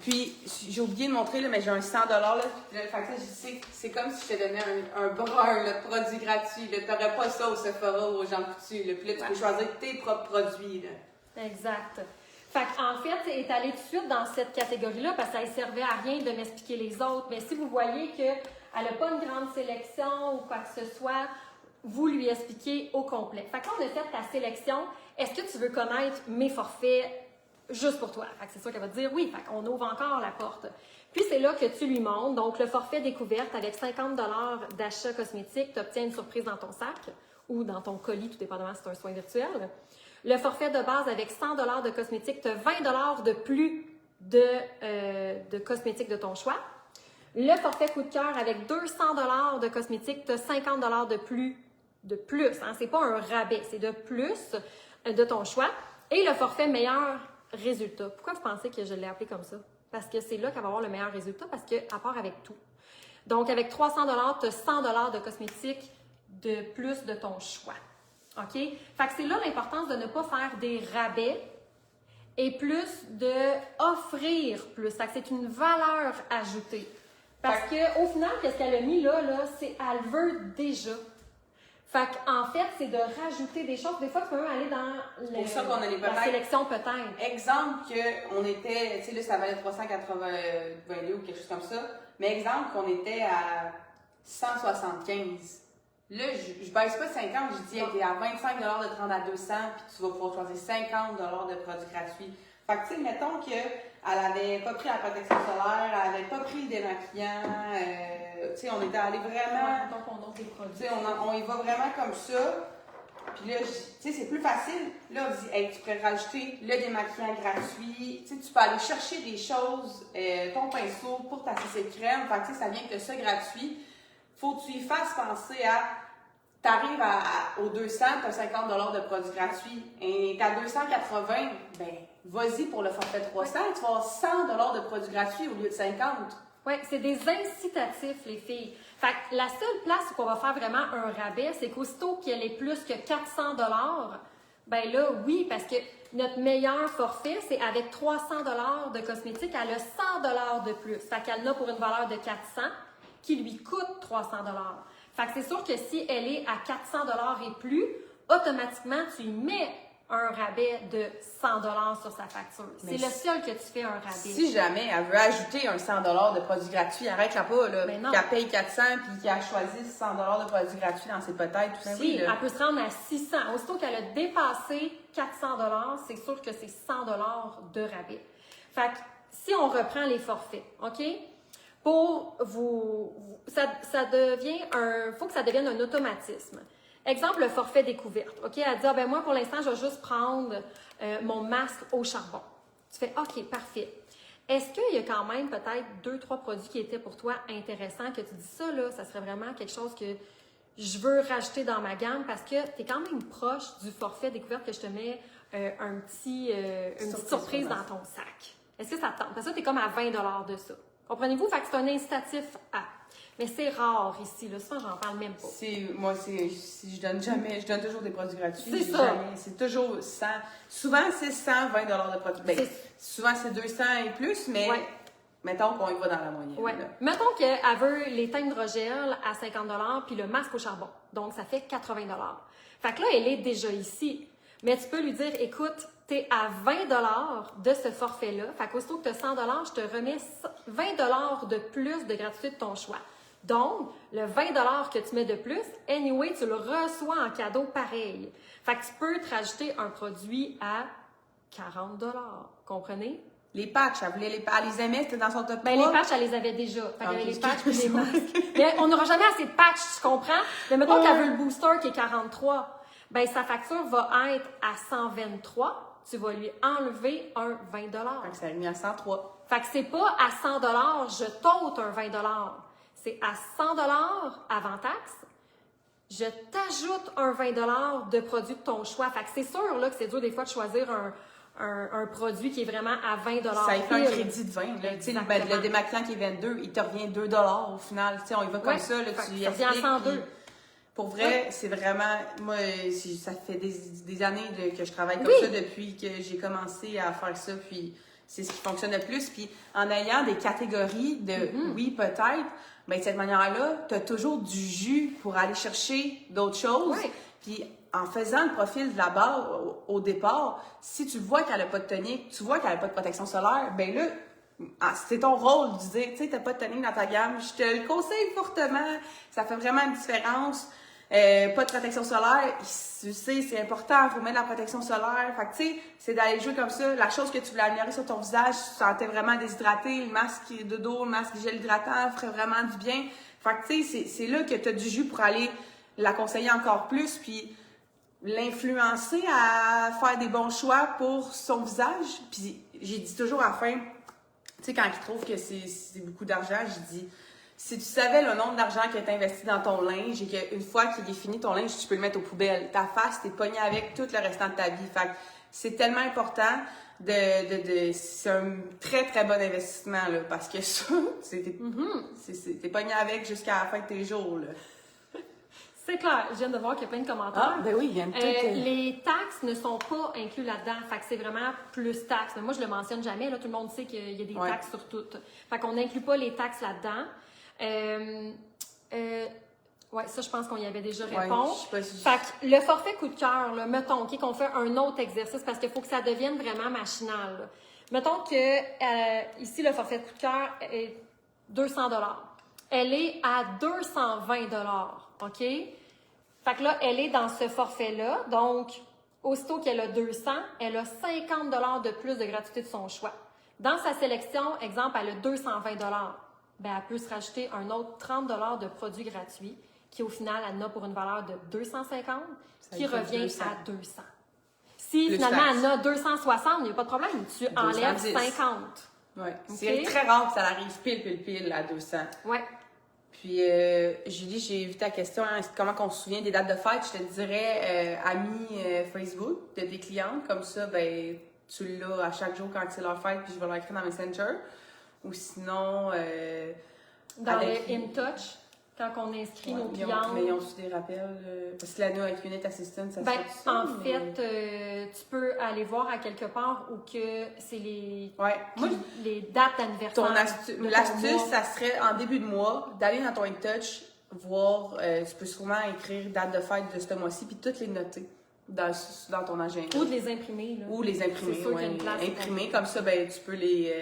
Puis, j'ai oublié de montrer, là, mais j'ai un 100 $. Là, fait que ça, c'est comme si je te donnais un brun, de produit gratuit. Tu n'aurais pas ça au Sephora ou aux Jean Coutu. Puis là, tu peux choisir tes propres produits. Là. Exact. Fait qu'en fait, elle est allée tout de suite dans cette catégorie-là parce que ça ne servait à rien de m'expliquer les autres. Mais si vous voyez qu'elle n'a pas une grande sélection ou quoi que ce soit, vous lui expliquez au complet. Fait que là, on a fait ta sélection. Est-ce que tu veux connaître mes forfaits juste pour toi? Fait que c'est sûr qu'elle va te dire oui. Fait qu'on ouvre encore la porte. Puis c'est là que tu lui montres. Donc, le forfait découverte avec 50 $ d'achat cosmétique, tu obtiens une surprise dans ton sac ou dans ton colis, tout dépendamment si c'est un soin virtuel. Le forfait de base avec 100 $ de cosmétique, tu as 20 $ de plus de cosmétique de ton choix. Le forfait coup de cœur avec 200 $ de cosmétique, tu as 50 $ de plus. Hein? C'est pas un rabais, c'est de plus de ton choix. Et le forfait meilleur résultat. Pourquoi vous pensez que je l'ai appelé comme ça? Parce que c'est là qu'elle va avoir le meilleur résultat, parce qu'elle part avec tout. Donc, avec 300 $, tu as 100 $ de cosmétique de plus de ton choix. OK? Fait que c'est là l'importance de ne pas faire des rabais et plus d'offrir plus. Fait que c'est une valeur ajoutée. Parce qu'au final, qu'est-ce qu'elle a mis là, c'est elle veut déjà. Fait qu'en fait, c'est de rajouter des choses. Des fois, tu peux même aller dans la sélection peut-être. Exemple qu'on était, tu sais, là, ça valait 382 ou quelque chose comme ça. Mais exemple qu'on était à 175. Là, je baisse pas 50, je dis, t'es à 25 $ de 30 à 200, puis tu vas pouvoir choisir 50 $ de produits gratuits. Fait que, tu sais, mettons qu'elle avait pas pris la protection solaire, elle avait pas pris le démaquillant, tu sais, on était allé vraiment... Donc, on donne des produits. Tu sais, on y va vraiment comme ça. Puis là, tu sais, c'est plus facile. Là, on dit, hey, tu pourrais rajouter le démaquillant gratuit. Tu sais, tu peux aller chercher des choses, ton pinceau pour ta CC crème. Fait que, tu sais, ça vient que ça gratuit. Faut que tu y fasses penser à... T'arrives aux 200, tu as 50 $ de produits gratuits. Et t'as 280, ben vas-y pour le forfait 300, tu vas avoir 100 $ de produits gratuits au lieu de 50. Oui, c'est des incitatifs, les filles. Fait que la seule place où on va faire vraiment un rabais, c'est qu'aussitôt qu'elle est plus que 400 $, ben là, oui, parce que notre meilleur forfait, c'est avec 300 $ de cosmétique, elle a 100 $ de plus. Fait qu'elle en a pour une valeur de 400 qui lui coûte 300 $. Fait que c'est sûr que si elle est à 400 $ et plus, automatiquement, tu y mets un rabais de 100 $ sur sa facture. C'est le seul que tu fais un rabais. Si jamais elle veut ajouter un 100 $ de produits gratuits, arrête-la pas, là. Qu'elle paye 400 puis qu'elle choisit 100 $ de produits gratuits dans ses peut-être aussi. Oui, là. elle peut se rendre à 600. Aussitôt qu'elle a dépassé 400 $, c'est sûr que c'est 100 $ de rabais. Fait que si on reprend les forfaits, OK? Pour ça devient faut que ça devienne un automatisme. Exemple, le forfait découverte. OK? Elle dit, moi, pour l'instant, je vais juste prendre mon masque au charbon. Tu fais, OK, parfait. Est-ce qu'il y a quand même peut-être 2-3 produits qui étaient pour toi intéressants, que tu dis ça, là, ça serait vraiment quelque chose que je veux rajouter dans ma gamme parce que tu es quand même proche du forfait découverte que je te mets une petite surprise dans ton sac. Est-ce que ça te tente? Parce que tu es comme à 20 $ de ça. Comprenez-vous? Fait que c'est un incitatif à. Mais c'est rare ici, là. Souvent, j'en parle même pas. Je donne toujours des produits gratuits. C'est ça. C'est toujours 100. Souvent, c'est 120 $ de produits. Ben, souvent, c'est 200 et plus, mais mettons qu'on y va dans la moyenne. Ouais. Mettons qu'elle veut les teintes d'hydrogel à 50 $ puis le masque au charbon. Donc, ça fait 80 $. Fait que là, elle est déjà ici. Mais tu peux lui dire, écoute, t'es à 20 $ de ce forfait-là. Fait qu'aussitôt que tu as 100 $, je te remets 20 $ de plus de gratuité de ton choix. Donc, le 20 $ que tu mets de plus, anyway, tu le reçois en cadeau pareil. Fait que tu peux te rajouter un produit à 40 $. Comprenez? Les patchs, elle les aimait, c'était dans son top 3. Ben, les patchs, elle les avait déjà. Fait qu'il y avait les patchs et les masques. Mais on n'aura jamais assez de patchs, tu comprends? Mais mettons qu'elle veut le booster qui est 43. Ben, sa facture va être à 123. Tu vas lui enlever un 20 $. Fait que ça a mis à 103. Fait que c'est pas à 100 $, je t'ôte un 20 $. C'est à 100 $ avant taxe. Je t'ajoute un 20 $ de produit de ton choix. Fait que c'est sûr là, que c'est dur des fois de choisir un produit qui est vraiment à 20 $. Ça fait un crédit de 20. Le démaquillant qui est 22, il te revient 2 $ au final. T'sais, on y va comme ça. Là, tu y revient à 102. Pour vrai, c'est vraiment... Moi, ça fait des années que je travaille comme ça depuis que j'ai commencé à faire ça. Puis c'est ce qui fonctionne le plus. Puis en ayant des catégories de oui, peut-être, ben, de cette manière-là, tu as toujours du jus pour aller chercher d'autres choses. Oui. Puis en faisant le profil de la barre au départ, si tu vois qu'elle n'a pas de tonique, tu vois qu'elle n'a pas de protection solaire, ben là, c'est ton rôle de dire, tu sais, t'as pas de tonique dans ta gamme. Je te le conseille fortement. Ça fait vraiment une différence. Pas de protection solaire, tu sais, c'est important, il faut mettre la protection solaire. Fait que, tu sais, c'est d'aller jouer comme ça. La chose que tu voulais améliorer sur ton visage, tu te sentais vraiment déshydraté, le masque de dos, le masque gel hydratant ferait vraiment du bien. Fait que, tu sais, c'est là que tu as du jus pour aller la conseiller encore plus, puis l'influencer à faire des bons choix pour son visage. Puis j'ai dit toujours à la fin, tu sais, quand il trouve que c'est beaucoup d'argent, j'ai dit... Si tu savais le nombre d'argent qui est investi dans ton linge et qu'une fois qu'il est fini ton linge, tu peux le mettre aux poubelles. Ta face, t'es pogné avec tout le restant de ta vie. Fait que c'est tellement important c'est un très, très bon investissement, là, parce que ça, t'es pogné avec jusqu'à la fin de tes jours, là. C'est clair. Je viens de voir qu'il y a plein de commentaires. Ah, ben oui, il y a les taxes ne sont pas inclus là-dedans. Fait que c'est vraiment plus taxes. Mais moi, je le mentionne jamais. Là, tout le monde sait qu'il y a des taxes sur tout. Fait qu'on n'inclut pas les taxes là-dedans. Ouais, ça, je pense qu'on y avait déjà répondu. Fait que le forfait coup de cœur, là, mettons, OK, qu'on fait un autre exercice parce qu'il faut que ça devienne vraiment machinal. Là. Mettons que ici, le forfait coup de cœur est 200 $. Elle est à 220 $. OK? Fait que là, elle est dans ce forfait-là. Donc, aussitôt qu'elle a 200, elle a 50 $ de plus de gratuité de son choix. Dans sa sélection, exemple, elle a 220 $. Ben, elle peut se rajouter un autre 30 $ de produits gratuits qui, au final, elle en a pour une valeur de 250 qui revient 200. À 200. Si plus finalement, elle en a 260, il n'y a pas de problème. Tu 210. Enlèves 50. Oui. Okay? C'est très rare que ça arrive pile à 200. Oui. Puis, Julie, j'ai vu ta question, hein, comment on se souvient des dates de fête. Je te dirais, amis Facebook de tes clientes. Comme ça, ben, tu l'as à chaque jour quand c'est leur fête, puis je vais leur écrire dans Messenger. Ou sinon... dans le InTouch, quand on inscrit nos clients. Mais ils ont reçu des rappels. Parce que l'année avec Unit Assistant, ça se fait ça, tu peux aller voir à quelque part où que c'est les dates d'anniversaire. L'astuce, ça serait en début de mois, d'aller dans ton InTouch, voir, tu peux sûrement écrire date de fête de ce mois-ci, puis toutes les noter. Dans ton agenda. Ou de les imprimer. Là. Ou les imprimer, oui. Imprimer, comme ça, ben, tu peux les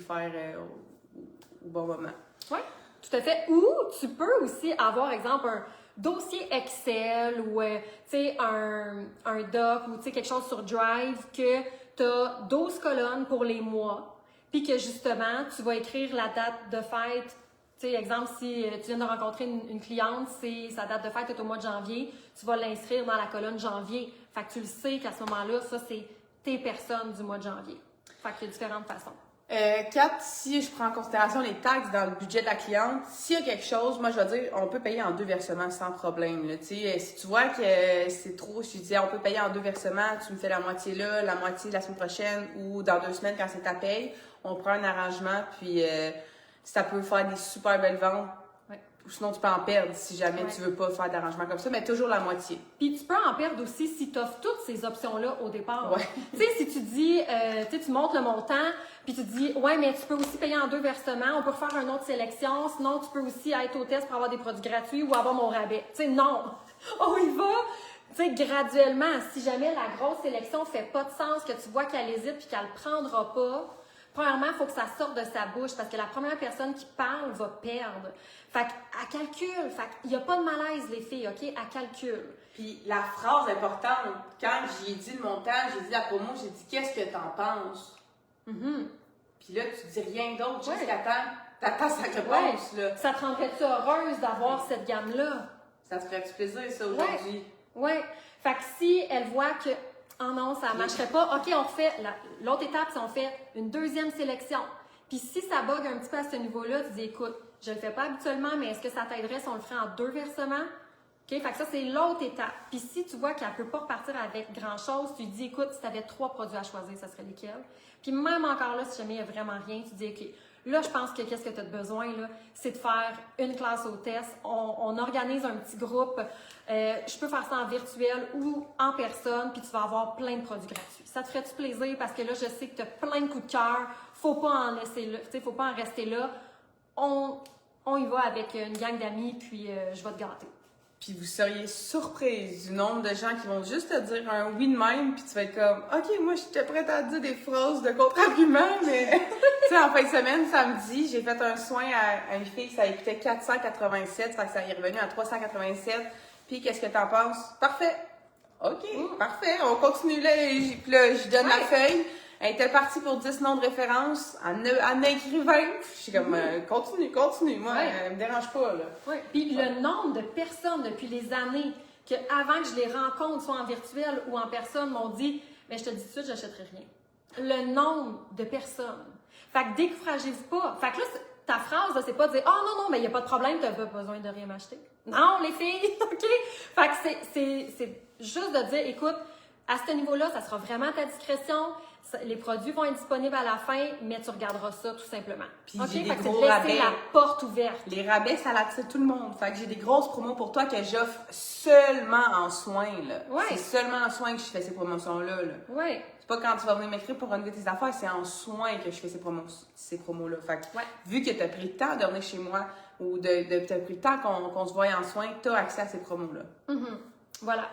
faire au bon moment. Oui, tout à fait. Ou tu peux aussi avoir, exemple, un dossier Excel ou un doc ou quelque chose sur Drive que tu as 12 colonnes pour les mois, puis que justement, tu vas écrire la date de fête. Tu sais, exemple, si tu viens de rencontrer une cliente, sa date de fête est au mois de janvier, tu vas l'inscrire dans la colonne janvier. Fait que tu le sais qu'à ce moment-là, ça, c'est tes personnes du mois de janvier. Fait qu'il y a différentes façons. Quatre, si je prends en considération les taxes dans le budget de la cliente, s'il y a quelque chose, moi je vais dire, on peut payer en 2 versements sans problème. Là. Si tu vois que c'est trop, je te dis, on peut payer en 2 versements, tu me fais la moitié là, la moitié la semaine prochaine ou dans 2 semaines quand c'est ta paye, on prend un arrangement, puis ça peut faire des super belles ventes. Ou sinon, tu peux en perdre si jamais tu veux pas faire d'arrangement comme ça, mais toujours la moitié. Puis tu peux en perdre aussi si tu offres toutes ces options-là au départ. Ouais. Tu sais, si tu dis, tu montes le montant, puis tu dis, ouais, mais tu peux aussi payer en 2 versements, on peut refaire une autre sélection, sinon tu peux aussi être au test pour avoir des produits gratuits ou avoir mon rabais. Tu sais, non! On y va, tu sais, graduellement. Si jamais la grosse sélection fait pas de sens, que tu vois qu'elle hésite puis qu'elle le prendra pas, premièrement, il faut que ça sorte de sa bouche parce que la première personne qui parle va perdre. Fait qu'elle calcule. Fait qu'il n'y a pas de malaise, les filles, OK? Elle calcule. Puis la phrase importante, quand j'ai dit le montant, j'ai dit la promo, j'ai dit « Qu'est-ce que t'en penses? » Puis là, tu dis rien d'autre jusqu'à t'attends sa réponse. Là. Ça te rendrait-tu heureuse d'avoir cette gamme-là? Ça te ferait-tu plaisir, ça, aujourd'hui? Oui. Fait que si elle voit que oh non, ça ne marcherait pas. OK, on fait l'autre étape, c'est on fait une deuxième sélection. Puis si ça bug un petit peu à ce niveau-là, tu dis écoute, je le fais pas habituellement, mais est-ce que ça t'aiderait si on le ferait en 2 versements? OK, fait que ça, c'est l'autre étape. Puis si tu vois qu'elle peut pas repartir avec grand-chose, tu lui dis écoute, si tu avais 3 produits à choisir, ça serait lesquels? Puis même encore là, si jamais il n'y a vraiment rien, tu dis OK, là, je pense que qu'est-ce que tu as besoin, là, c'est de faire une classe au test. On organise un petit groupe. Je peux faire ça en virtuel ou en personne, puis tu vas avoir plein de produits gratuits. Ça te ferait-tu plaisir? Parce que là, je sais que tu as plein de coups de cœur. Faut pas en laisser là. Tu sais, faut pas en rester là. On y va avec une gang d'amis, puis je vais te gâter. Puis vous seriez surprise du nombre de gens qui vont juste te dire un oui de même, puis tu vas être comme « OK, moi, j'étais prête à dire des phrases de contre-argument, mais... » Tu sais, en fin de semaine, samedi, j'ai fait un soin à une fille, ça coûtait 487, fait que ça est revenu à 387. Puis, qu'est-ce que t'en penses? Parfait! OK, parfait, on continue là, puis là, je donne la feuille. Elle était partie pour 10 noms de référence, en écrivain. Je suis comme, continue, moi, elle me dérange pas, là. Oui, puis le nombre de personnes depuis les années que avant que je les rencontre, soit en virtuel ou en personne, m'ont dit, mais je te dis tout de suite, j'achèterai rien. Le nombre de personnes. Fait que découragez-vous pas. Fait que là, ta phrase, là, c'est pas de dire, oh non, mais il n'y a pas de problème, t'as pas besoin de rien m'acheter. Non, les filles, OK? Fait que c'est juste de dire, écoute, à ce niveau-là, ça sera vraiment à ta discrétion. Les produits vont être disponibles à la fin, mais tu regarderas ça tout simplement. Puis OK? j'ai des Fait que gros c'est de rabais. laisser la porte ouverte. Les rabais, ça l'attire tout le monde. Fait que j'ai des grosses promos pour toi que j'offre seulement en soins, là. Ouais. C'est seulement en soins que je fais ces promotions-là, là. Oui. C'est pas quand tu vas venir m'écrire pour relever tes affaires, c'est en soins que je fais ces promos-là. Fait que, vu que tu as pris le temps de venir chez moi ou t'as pris le temps qu'on se voie en soins, tu as accès à ces promos-là. Voilà.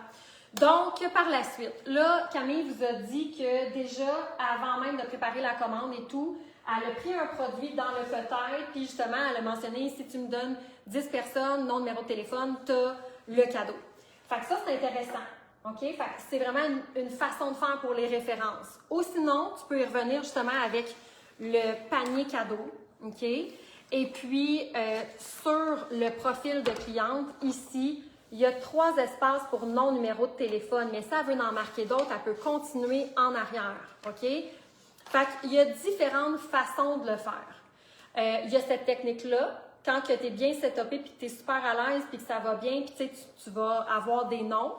Donc, par la suite, là, Camille vous a dit que déjà, avant même de préparer la commande et tout, elle a pris un produit dans le peut-être, puis justement, elle a mentionné, si tu me donnes 10 personnes, non numéro de téléphone, tu as le cadeau. Fait que ça, c'est intéressant. OK? Fait que c'est vraiment une façon de faire pour les références. Ou sinon, tu peux y revenir justement avec le panier cadeau. OK? Et puis, sur le profil de cliente, ici, il y a 3 espaces pour non-numéro de téléphone, mais si elle veut en marquer d'autres, elle peut continuer en arrière, OK? Fait qu'il y a différentes façons de le faire. Il y a cette technique-là, quand tu es bien setupé, puis que tu es super à l'aise, puis que ça va bien, puis tu vas avoir des noms.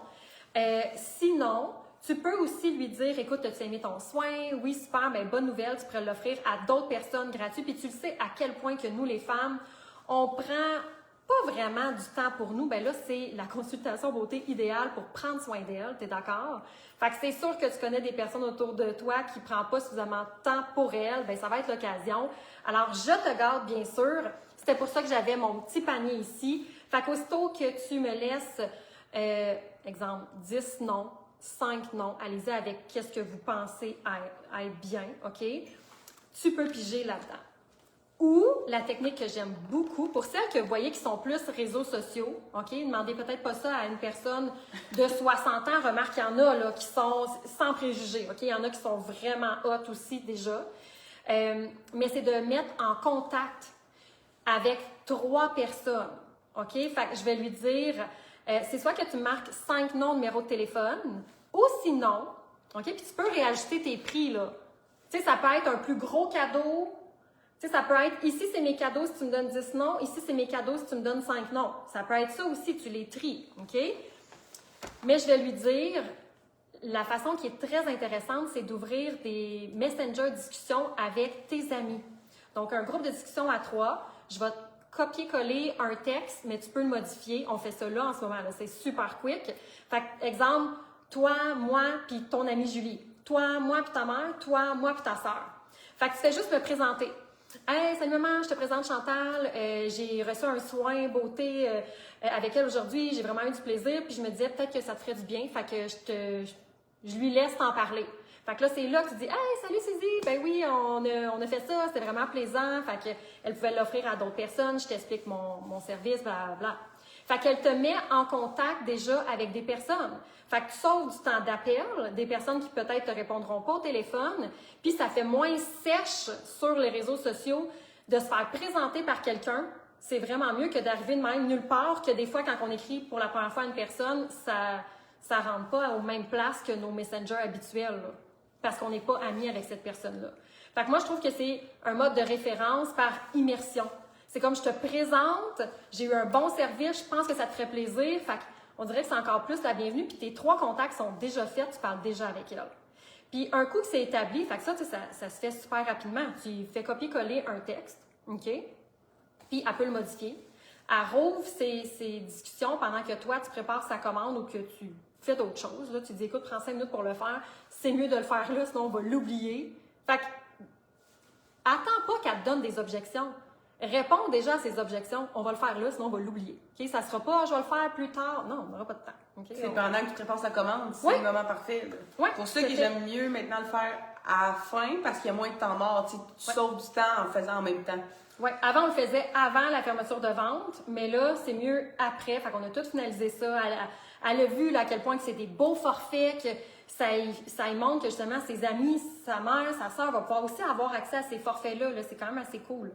Sinon, tu peux aussi lui dire, écoute, as-tu aimé ton soin? Oui, super, bien, bonne nouvelle, tu pourrais l'offrir à d'autres personnes gratuites. Puis tu le sais à quel point que nous, les femmes, on prend pas vraiment du temps pour nous, ben là, c'est la consultation beauté idéale pour prendre soin d'elle, t'es d'accord? Fait que c'est sûr que tu connais des personnes autour de toi qui ne prennent pas suffisamment de temps pour elles, ben ça va être l'occasion. Alors, je te garde, bien sûr. C'était pour ça que j'avais mon petit panier ici. Fait qu'aussitôt que tu me laisses, exemple, 10 noms, 5 noms, allez-y avec qu'est-ce que vous pensez être bien, OK? Tu peux piger là-dedans. Ou la technique que j'aime beaucoup, pour celles que vous voyez qui sont plus réseaux sociaux, OK? Demandez peut-être pas ça à une personne de 60 ans. Remarque qu'il y en a là, qui sont sans préjugés, OK? Il y en a qui sont vraiment hot aussi déjà. Mais c'est de mettre en contact avec 3 personnes, OK? Fait que je vais lui dire, c'est soit que tu marques 5 noms, numéro de téléphone, ou sinon, OK? Puis tu peux réajuster tes prix, là. Tu Tu sais, ça peut être un plus gros cadeau. Tu sais, ça peut être, ici, c'est mes cadeaux si tu me donnes 10 noms. Ici, c'est mes cadeaux si tu me donnes 5 noms. Ça peut être ça aussi, tu les tries, OK? Mais je vais lui dire, la façon qui est très intéressante, c'est d'ouvrir des messenger discussions avec tes amis. Donc, un groupe de discussion à 3, je vais copier-coller un texte, mais tu peux le modifier. On fait ça là en ce moment, là. C'est super quick. Fait que, exemple, toi, moi, puis ton amie Julie. Toi, moi, puis ta mère. Toi, moi, puis ta sœur. Fait que tu fais juste me présenter. Hey, salut maman, je te présente Chantal. J'ai reçu un soin beauté avec elle aujourd'hui. J'ai vraiment eu du plaisir. Puis je me disais peut-être que ça te ferait du bien. Fait que je lui laisse t'en parler. Fait que là, c'est là que tu dis, hey, salut Suzy. Ben oui, on a fait ça. C'était vraiment plaisant. Fait que elle pouvait l'offrir à d'autres personnes. Je t'explique mon service, blablabla. Fait qu'elle te met en contact déjà avec des personnes. Fait que tu sauves du temps d'appel, des personnes qui peut-être te répondront pas au téléphone, puis ça fait moins sèche sur les réseaux sociaux de se faire présenter par quelqu'un. C'est vraiment mieux que d'arriver de même nulle part, que des fois, quand on écrit pour la première fois à une personne, ça rentre pas aux mêmes places que nos messengers habituels, là, parce qu'on n'est pas amis avec cette personne-là. Fait que moi, je trouve que c'est un mode de référence par immersion. C'est comme je te présente, j'ai eu un bon service, je pense que ça te ferait plaisir. Fait qu'on dirait que c'est encore plus la bienvenue. Puis tes 3 contacts sont déjà faits, tu parles déjà avec elle. Puis un coup que c'est établi, fait que ça se fait super rapidement. Tu fais copier-coller un texte, OK? Puis elle peut le modifier. Elle rouvre ses discussions pendant que toi, tu prépares sa commande ou que tu fais d'autres choses. Là, tu dis, écoute, prends 5 minutes pour le faire. C'est mieux de le faire là, sinon on va l'oublier. Fait que attends pas qu'elle te donne des objections. Réponds déjà à ces objections. On va le faire là, sinon on va l'oublier. Okay? Ça ne sera pas, je vais le faire plus tard. Non, on n'aura pas de temps. Okay? C'est pendant que tu prépares sa commande, c'est le moment parfait. Oui, pour ça que j'aime mieux maintenant le faire à la fin, parce qu'il y a moins de temps mort. Tu sauves du temps en le faisant en même temps. Oui, avant on le faisait avant la fermeture de vente, mais là, c'est mieux après. Fait qu'on a tout finalisé ça. Elle a vu là, à quel point que c'est des beaux forfaits, que ça y montre que justement ses amis, sa mère, sa soeur vont pouvoir aussi avoir accès à ces forfaits-là. Là. C'est quand même assez cool.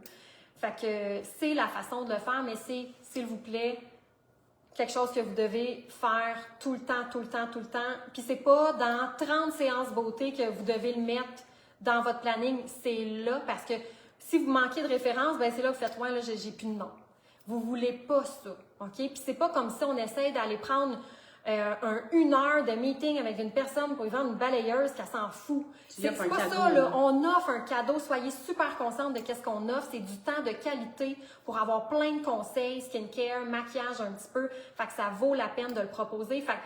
Fait que c'est la façon de le faire, mais c'est, s'il vous plaît, quelque chose que vous devez faire tout le temps, tout le temps, tout le temps. Puis c'est pas dans 30 séances beauté que vous devez le mettre dans votre planning. C'est là parce que si vous manquez de référence, ben c'est là que vous faites « ouais, là, j'ai plus de nom ». Vous voulez pas ça, OK? Puis c'est pas comme si on essaie d'aller prendre une heure de meeting avec une personne pour lui vendre une balayeuse qu'elle s'en fout. C'est pas ça, là. On offre un cadeau. Soyez super consciente de qu'est-ce qu'on offre. C'est du temps de qualité pour avoir plein de conseils, skincare, maquillage un petit peu. Fait que ça vaut la peine de le proposer. Fait que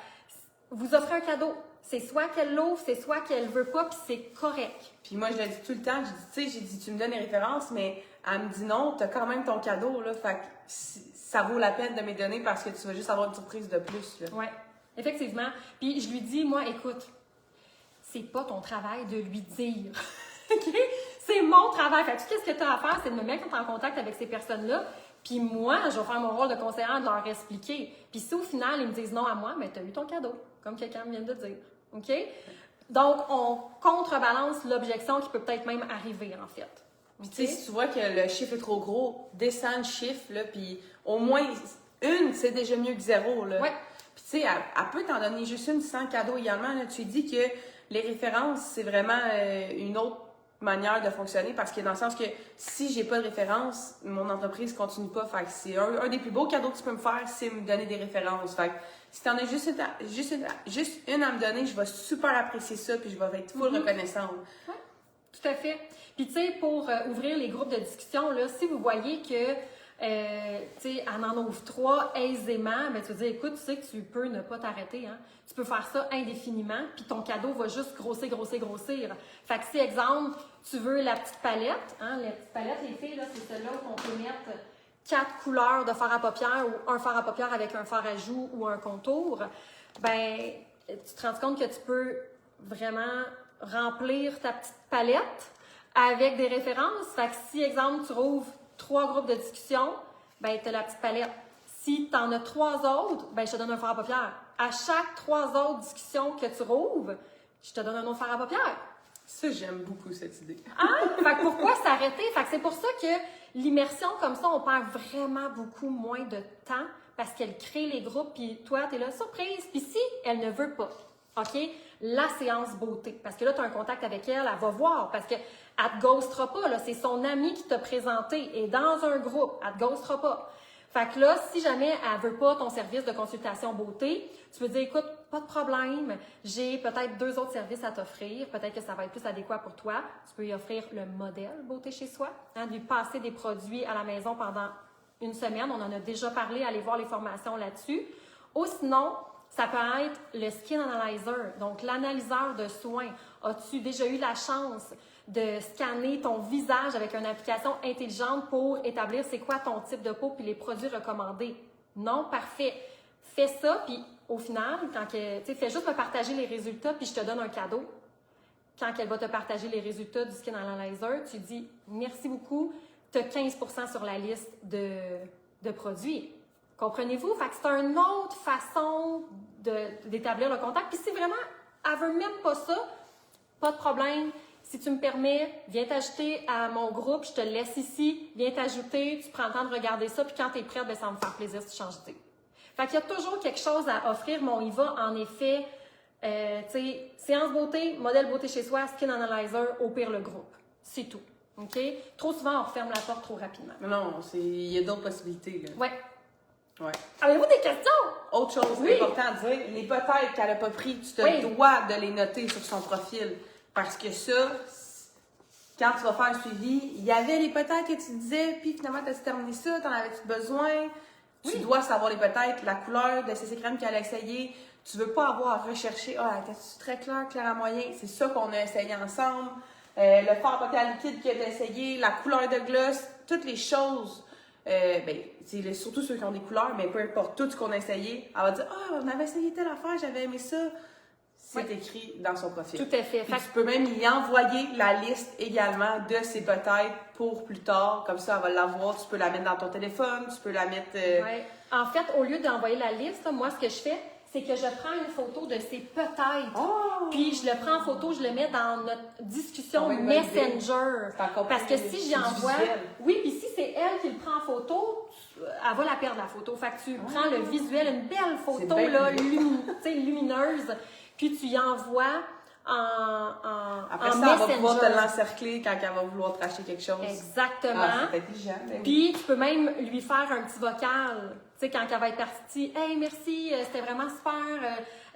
vous offrez un cadeau. C'est soit qu'elle l'offre, c'est soit qu'elle veut pas, puis c'est correct. Puis moi, je le dis tout le temps. J'ai dit, tu me donnes les références, mais elle me dit non, t'as quand même ton cadeau, là. Fait que ça vaut la peine de me donner parce que tu vas juste avoir une surprise de plus, là. Ouais. Effectivement. Puis je lui dis, moi, écoute, c'est pas ton travail de lui dire. OK? C'est mon travail. Fait que qu'est-ce que tu as à faire, c'est de me mettre en contact avec ces personnes-là. Puis moi, je vais faire mon rôle de conseillère de leur expliquer. Puis si au final, ils me disent non à moi, mais tu as eu ton cadeau, comme quelqu'un vient de dire. OK? Donc, on contrebalance l'objection qui peut peut-être même arriver, en fait. Puis tu sais, si tu vois que le chiffre est trop gros, descends le chiffre, là, puis au moins une, c'est déjà mieux que 0, là. Ouais. Puis tu sais, elle peut t'en donner juste une sans cadeau également. Là. Tu dis que les références, c'est vraiment une autre manière de fonctionner parce que dans le sens que si j'ai pas de référence, mon entreprise continue pas. Fait que c'est un des plus beaux cadeaux que tu peux me faire, c'est me donner des références. Fait que si t'en as juste une à me donner, je vais super apprécier ça puis je vais être full reconnaissante. Oui, tout à fait. Puis tu sais, pour ouvrir les groupes de discussion, là, si vous voyez que tu sais, elle en ouvre 3 aisément, ben tu vas dire, écoute, tu sais que tu peux ne pas t'arrêter, hein. Tu peux faire ça indéfiniment, puis ton cadeau va juste grossir. Fait que si, exemple, tu veux la petite palette, hein, la petite palette, les filles, là, c'est celle-là où on peut mettre 4 couleurs de fard à paupières ou un fard à paupières avec un fard à joues ou un contour, ben tu te rends compte que tu peux vraiment remplir ta petite palette avec des références. Fait que si, exemple, tu rouvres 3 groupes de discussion, ben tu as la petite palette. Si tu en as 3 autres, ben je te donne un fard à paupières. À chaque 3 autres discussions que tu rouvres, je te donne un autre fard à paupières. Ça, j'aime beaucoup cette idée. Hein? Fait que pourquoi s'arrêter? Fait que c'est pour ça que l'immersion comme ça, on perd vraiment beaucoup moins de temps parce qu'elle crée les groupes, puis toi, tu es là, surprise. Puis si elle ne veut pas, OK? la séance beauté. Parce que là, tu as un contact avec elle, elle va voir. Parce qu'elle ne te ghostera pas, là. C'est son amie qui t'a présenté. Et dans un groupe, elle ne te ghostera pas. Fait que là, si jamais elle veut pas ton service de consultation beauté, tu peux dire, écoute, pas de problème, j'ai peut-être 2 autres services à t'offrir, peut-être que ça va être plus adéquat pour toi. Tu peux lui offrir le modèle beauté chez soi, lui passer des produits à la maison pendant une semaine. On en a déjà parlé, allez voir les formations là-dessus. Ou sinon, ça peut être le Skin Analyzer, donc l'analyseur de soins. As-tu déjà eu la chance de scanner ton visage avec une application intelligente pour établir c'est quoi ton type de peau puis les produits recommandés? Non? Parfait. Fais ça, puis au final, fais juste me partager les résultats, puis je te donne un cadeau. Quand elle va te partager les résultats du Skin Analyzer, tu dis « Merci beaucoup, tu as 15% sur la liste de produits. » Comprenez-vous? Fait que c'est une autre façon d'établir le contact. Puis si vraiment, elle veut même pas ça, pas de problème. Si tu me permets, viens t'ajouter à mon groupe, je te laisse ici, viens t'ajouter, tu prends le temps de regarder ça, puis quand tu es prête, ça va me faire plaisir si tu changes d'idée. Fait qu'il y a toujours quelque chose à offrir, mais on y va en effet, séance beauté, modèle beauté chez soi, Skin Analyzer, au pire le groupe. C'est tout. OK? Trop souvent, on referme la porte trop rapidement. Non, il y a d'autres possibilités, là. Ouais. Avez-vous des questions? Autre chose importante à dire, les hypothèques qu'elle n'a pas pris, tu te dois de les noter sur son profil. Parce que ça, quand tu vas faire un suivi, il y avait l'hypothèque que tu disais, puis finalement, tu as terminé ça, t'en avais-tu besoin? Tu dois savoir l'hypothèque, la couleur de CC crème qu'elle a essayé. Tu veux pas avoir à rechercher, était-tu très clair à moyen? C'est ça qu'on a essayé ensemble. Le fard paupières liquide qu'elle a essayé, la couleur de gloss, toutes les choses. C'est surtout ceux qui ont des couleurs, mais peu importe, tout ce qu'on a essayé, elle va dire on avait essayé telle affaire, j'avais aimé ça. C'est écrit dans son profil. Tout à fait. Tu peux même y envoyer la liste également de ses peut-être pour plus tard. Comme ça, elle va l'avoir. Tu peux la mettre dans ton téléphone, tu peux la mettre... En fait, au lieu d'envoyer la liste, moi, ce que je fais, c'est que je prends une photo de ses peut-être. Puis je le prends en photo, je le mets dans notre discussion Messenger. Parce que si j'y envoie... Oui, puis si c'est elle qui le prend en photo, elle va la perdre, la photo. Fait que tu prends le visuel, une belle photo là, lumineuse, puis tu y envoies Après ça, Messenger. elle va pouvoir te l'encercler quand elle va vouloir te racheter quelque chose. Exactement. C'est intelligent. Puis tu peux même lui faire un petit vocal. Tu sais, quand elle va être partie, « Hey, merci, c'était vraiment super.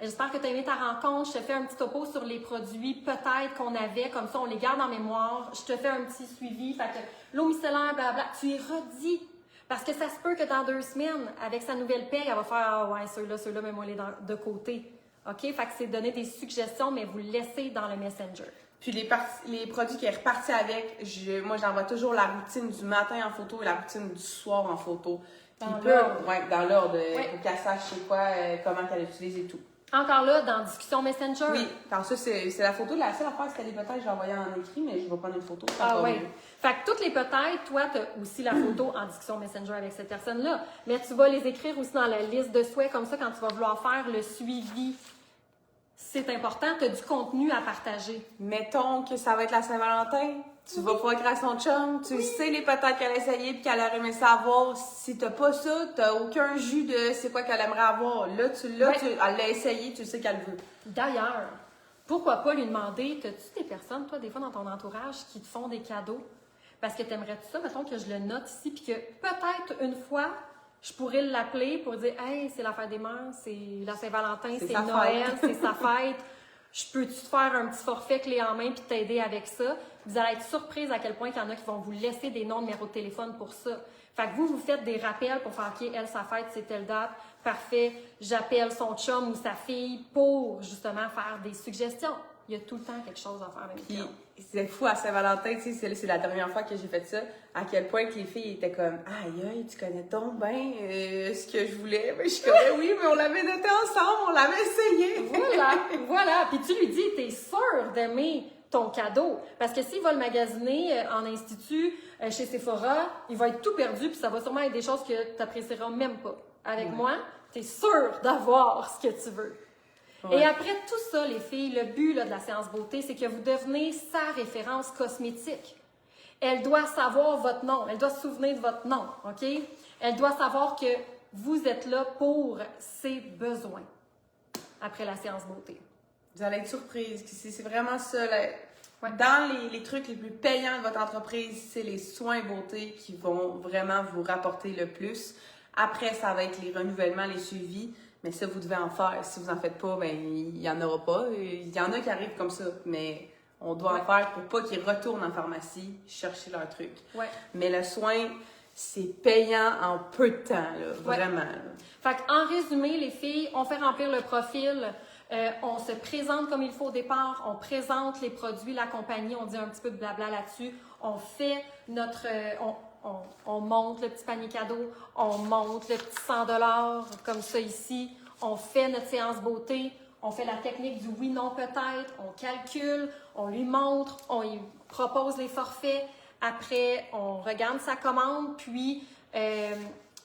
J'espère que tu as aimé ta rencontre. Je te fais un petit topo sur les produits peut-être qu'on avait. Comme ça, on les garde en mémoire. Je te fais un petit suivi. Fait que l'eau micellaire, blablabla. Tu y redis. Parce que ça se peut que dans 2 semaines, avec sa nouvelle paie, elle va faire « Ah ouais, ceux-là, mets-moi les de côté. » OK? Fait que c'est donner des suggestions, mais vous le laissez dans le Messenger. Puis les produits qu'elle est repartie avec, moi j'envoie toujours la routine du matin en photo et la routine du soir en photo. Dans l'ordre, pour qu'elle sache c'est quoi, comment qu'elle utilise et tout. Encore là, dans Discussion Messenger. Oui, alors ça, c'est la photo. La seule affaire, c'était les peut-être, j'ai envoyé en écrit, mais je vais prendre une photo. Fait que toutes les peut-être, toi, tu as aussi la photo en Discussion Messenger avec cette personne-là. Mais tu vas les écrire aussi dans la liste de souhaits, comme ça, quand tu vas vouloir faire le suivi. C'est important, tu as du contenu à partager. Mettons que ça va être la Saint-Valentin. Tu vas pouvoir écrire à son chum, tu sais les peut-être qu'elle a essayé puis qu'elle aurait aimé ça avoir. Si t'as pas ça, t'as aucun jus de c'est quoi qu'elle aimerait avoir. Là, elle l'a essayé, tu sais qu'elle veut. D'ailleurs, pourquoi pas lui demander, t'as-tu des personnes, toi, des fois dans ton entourage, qui te font des cadeaux? Parce que t'aimerais-tu ça, mettons que je le note ici, puis que peut-être une fois, je pourrais l'appeler pour dire « Hey, c'est la fête des mères, c'est la Saint-Valentin, c'est Noël, c'est sa fête. Je peux-tu te faire un petit forfait clé en main puis t'aider avec ça? » Vous allez être surprise à quel point il y en a qui vont vous laisser des noms, numéros de téléphone pour ça. Fait que vous faites des rappels pour faire « OK, elle, sa fête, c'est telle date. Parfait, j'appelle son chum ou sa fille pour justement faire des suggestions. » Il y a tout le temps quelque chose à faire avec elle. C'est fou à Saint-Valentin, tu sais, c'est la dernière fois que j'ai fait ça, à quel point que les filles étaient comme « Aïe, tu connais donc bien ce que je voulais. » Je suis comme « Oui, mais on l'avait noté ensemble, on l'avait essayé. » Voilà. Puis tu lui dis « T'es sûre d'aimer ton cadeau. » Parce que s'il va le magasiner en institut, chez Sephora, il va être tout perdu, puis ça va sûrement être des choses que tu n'apprécieras même pas. Avec moi, tu es sûre d'avoir ce que tu veux. Ouais. Et après tout ça, les filles, le but de la séance beauté, c'est que vous devenez sa référence cosmétique. Elle doit savoir votre nom, elle doit se souvenir de votre nom, OK? Elle doit savoir que vous êtes là pour ses besoins après la séance beauté. Vous allez être surprise. C'est vraiment ça. Là. Ouais. Dans les trucs les plus payants de votre entreprise, c'est les soins beauté qui vont vraiment vous rapporter le plus. Après, ça va être les renouvellements, les suivis. Mais ça, vous devez en faire. Si vous en faites pas, ben il y en aura pas. Il y en a qui arrivent comme ça. Mais on doit en faire pour pas qu'ils retournent en pharmacie chercher leur truc. Ouais. Mais le soin, c'est payant en peu de temps, là, vraiment. Là. Fait en résumé, les filles, on fait remplir le profil, on se présente comme il faut au départ, on présente les produits, la compagnie, on dit un petit peu de blabla là-dessus, on fait notre... on monte le petit panier cadeau, on monte le petit 100$ comme ça ici, on fait notre séance beauté, on fait la technique du oui, non, peut-être, on calcule, on lui montre, on lui propose les forfaits, après on regarde sa commande, puis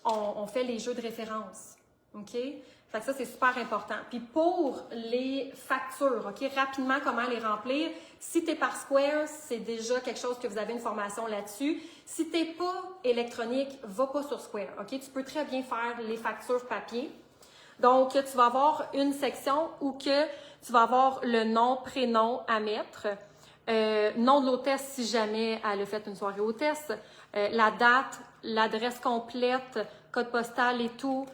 on fait les jeux de référence. OK? Fait que ça, c'est super important. Puis pour les factures, OK, rapidement, comment les remplir? Si tu es par Square, c'est déjà quelque chose que vous avez une formation là-dessus. Si tu n'es pas électronique, va pas sur Square, OK? Tu peux très bien faire les factures papier. Donc, tu vas avoir une section où que tu vas avoir le nom, prénom à mettre, nom de l'hôtesse si jamais elle a fait une soirée hôtesse, la date, l'adresse complète, code postal et tout,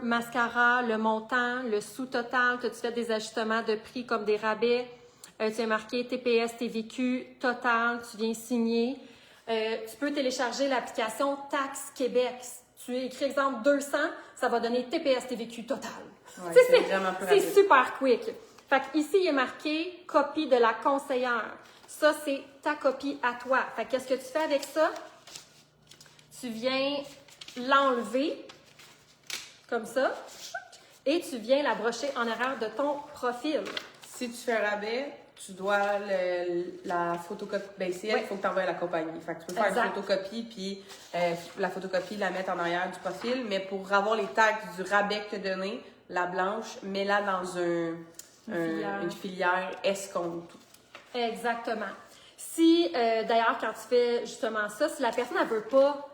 mascara, le montant, le sous-total, tu fais des ajustements de prix comme des rabais, tu as marqué TPS, TVQ, total, tu viens signer. Tu peux télécharger l'application Taxe Québec. Tu écris exemple 200, ça va donner TPS, TVQ, total. Ouais, c'est super quick. Fait que ici, il est marqué copie de la conseillère. Ça, c'est ta copie à toi. Fait que qu'est-ce que tu fais avec ça? Tu viens l'enlever comme ça et tu viens la brocher en arrière de ton profil. Si tu fais un rabais, tu dois la photocopie. Ben, c'est elle qu'il faut que tu envoies à la compagnie. Fait que tu peux faire une photocopie, puis la photocopie, la mettre en arrière du profil. Mais pour avoir les tags du rabais que tu as donné, la blanche, mets-la dans une filière escompte. Exactement. Si, d'ailleurs, quand tu fais justement ça, si la personne ne veut pas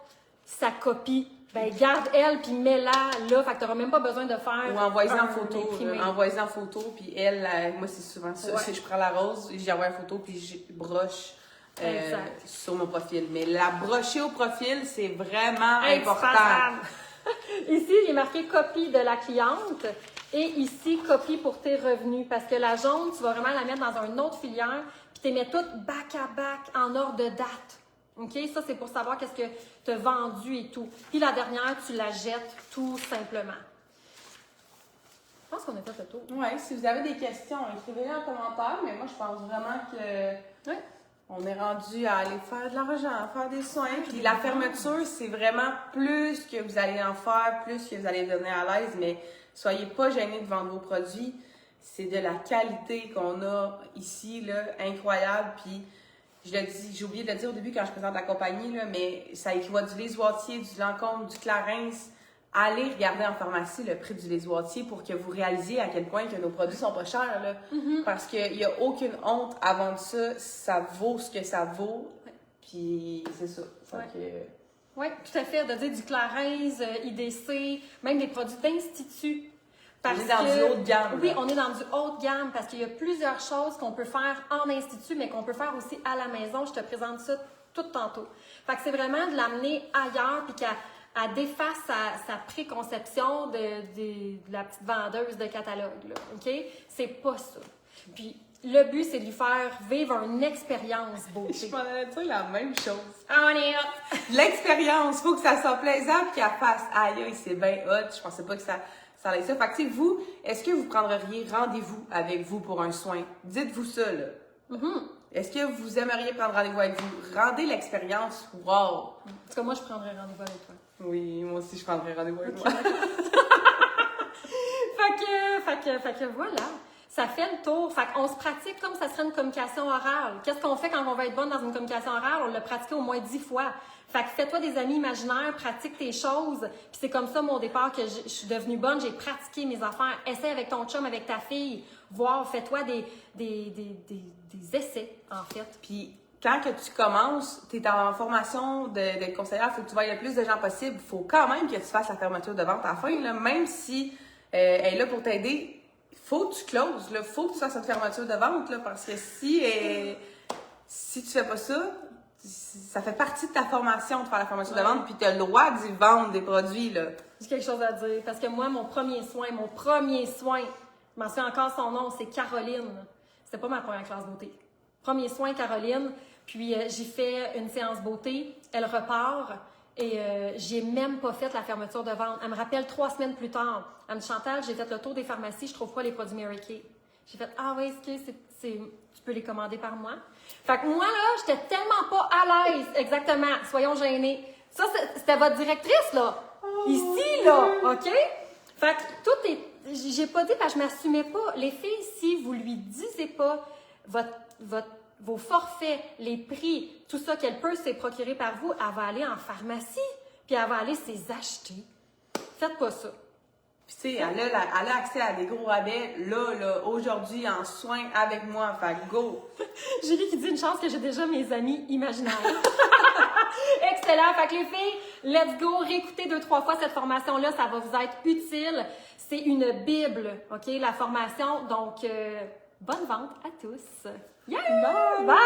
sa copie, ben garde elle puis mets-la là, fait que t'auras même pas besoin de faire. Ou envoie-en en photo. Envoie-en en photo, puis elle, moi c'est souvent ça. Si je prends la rose, j'y envoie une photo, puis je broche sur mon profil. Mais la brocher au profil, c'est vraiment important. Ici, il est marqué copie de la cliente et ici, copie pour tes revenus. Parce que la jaune, tu vas vraiment la mettre dans une autre filière, puis tu les mets toutes back à back en ordre de date. OK? Ça, c'est pour savoir qu'est-ce que tu as vendu et tout. Puis la dernière, tu la jettes tout simplement. Je pense qu'on a fait le tour. Oui, si vous avez des questions, écrivez-les en commentaire, mais moi, je pense vraiment que on est rendu à aller faire de l'argent, faire des soins. Puis la fermeture, c'est vraiment plus que vous allez en faire, plus que vous allez devenir à l'aise, mais soyez pas gênés de vendre vos produits. C'est de la qualité qu'on a ici, là, incroyable. Puis je le dis, j'ai oublié de le dire au début quand je présente la compagnie, là, mais ça équivaut du Lezoitier, du Lancôme, du Clarins. Allez regarder en pharmacie le prix du Lezoitier pour que vous réalisiez à quel point que nos produits sont pas chers. Là. Parce qu'il n'y a aucune honte à vendre ça. Ça vaut ce que ça vaut. Puis c'est ça. Oui, tout à fait. De dire du Clarins, IDC, même des produits d'institut. On est dans du haut de gamme. Oui, on est dans du haut de gamme parce qu'il y a plusieurs choses qu'on peut faire en institut, mais qu'on peut faire aussi à la maison. Je te présente ça tout tantôt. Fait que c'est vraiment de l'amener ailleurs puis qu'elle défasse sa préconception de la petite vendeuse de catalogue. Là, OK? C'est pas ça. Puis le but, c'est de lui faire vivre une expérience beauté. Je m'en allais dire la même chose. On est hot! L'expérience, faut que ça soit plaisant puis qu'elle fasse aïe, c'est bien hot. Je pensais pas que ça allait ça. Fait que, tu sais, vous, est-ce que vous prendriez rendez-vous avec vous pour un soin? Dites-vous ça, là. Est-ce que vous aimeriez prendre rendez-vous avec vous? Rendez l'expérience, wow! En tout cas, moi, je prendrais rendez-vous avec toi. Oui, moi aussi, je prendrais rendez-vous avec toi. Fait que voilà. Ça fait le tour. Fait qu'on se pratique comme ça serait une communication orale. Qu'est-ce qu'on fait quand on va être bonne dans une communication orale? On l'a pratiqué au moins 10 fois. Fait que fais-toi des amis imaginaires, pratique tes choses. Puis c'est comme ça, mon départ, que je suis devenue bonne. J'ai pratiqué mes affaires. Essaie avec ton chum, avec ta fille. Voir, fais-toi des essais, en fait. Puis quand que tu commences, tu es en formation de conseillère, il faut que tu voies le plus de gens possible. Il faut quand même que tu fasses la fermeture de vente à la fin. Là, même si elle est là pour t'aider, il faut que tu closes, là. Faut que tu fasses cette fermeture de vente, là, parce que si tu fais pas ça, ça fait partie de ta formation de faire la fermeture de vente, puis tu as le droit d'y vendre des produits, là. J'ai quelque chose à dire, parce que moi, mon premier soin, je m'en souviens encore son nom, c'est Caroline. C'était pas ma première classe beauté. Premier soin, Caroline, puis j'ai fait une séance beauté, elle repart, et j'ai même pas fait la fermeture de vente. Elle me rappelle 3 semaines plus tard. Elle me dit, Chantal, j'ai fait le tour des pharmacies, je trouve pas les produits Mary Kay. J'ai fait, ah oui, tu peux les commander par moi. Fait que moi, là, j'étais tellement pas à l'aise, exactement, soyons gênés. Ça, c'était votre directrice, là. Ici, là, OK? Fait que tout est... J'ai pas dit parce que je m'assumais pas. Les filles, si vous lui disiez pas vos forfaits, les prix, tout ça qu'elle peut se procurer par vous, elle va aller en pharmacie, puis elle va aller s'y acheter. Faites pas ça. Puis tu sais, elle a accès à des gros rabais, là, aujourd'hui, en soins avec moi. Fait go! Julie qui dit une chance que j'ai déjà mes amis imaginaires. Excellent! Fait que les filles, let's go! Réécoutez 2-3 fois cette formation-là, ça va vous être utile. C'est une bible, OK, la formation. Donc, bonne vente à tous! Yeah! Bye! Bye!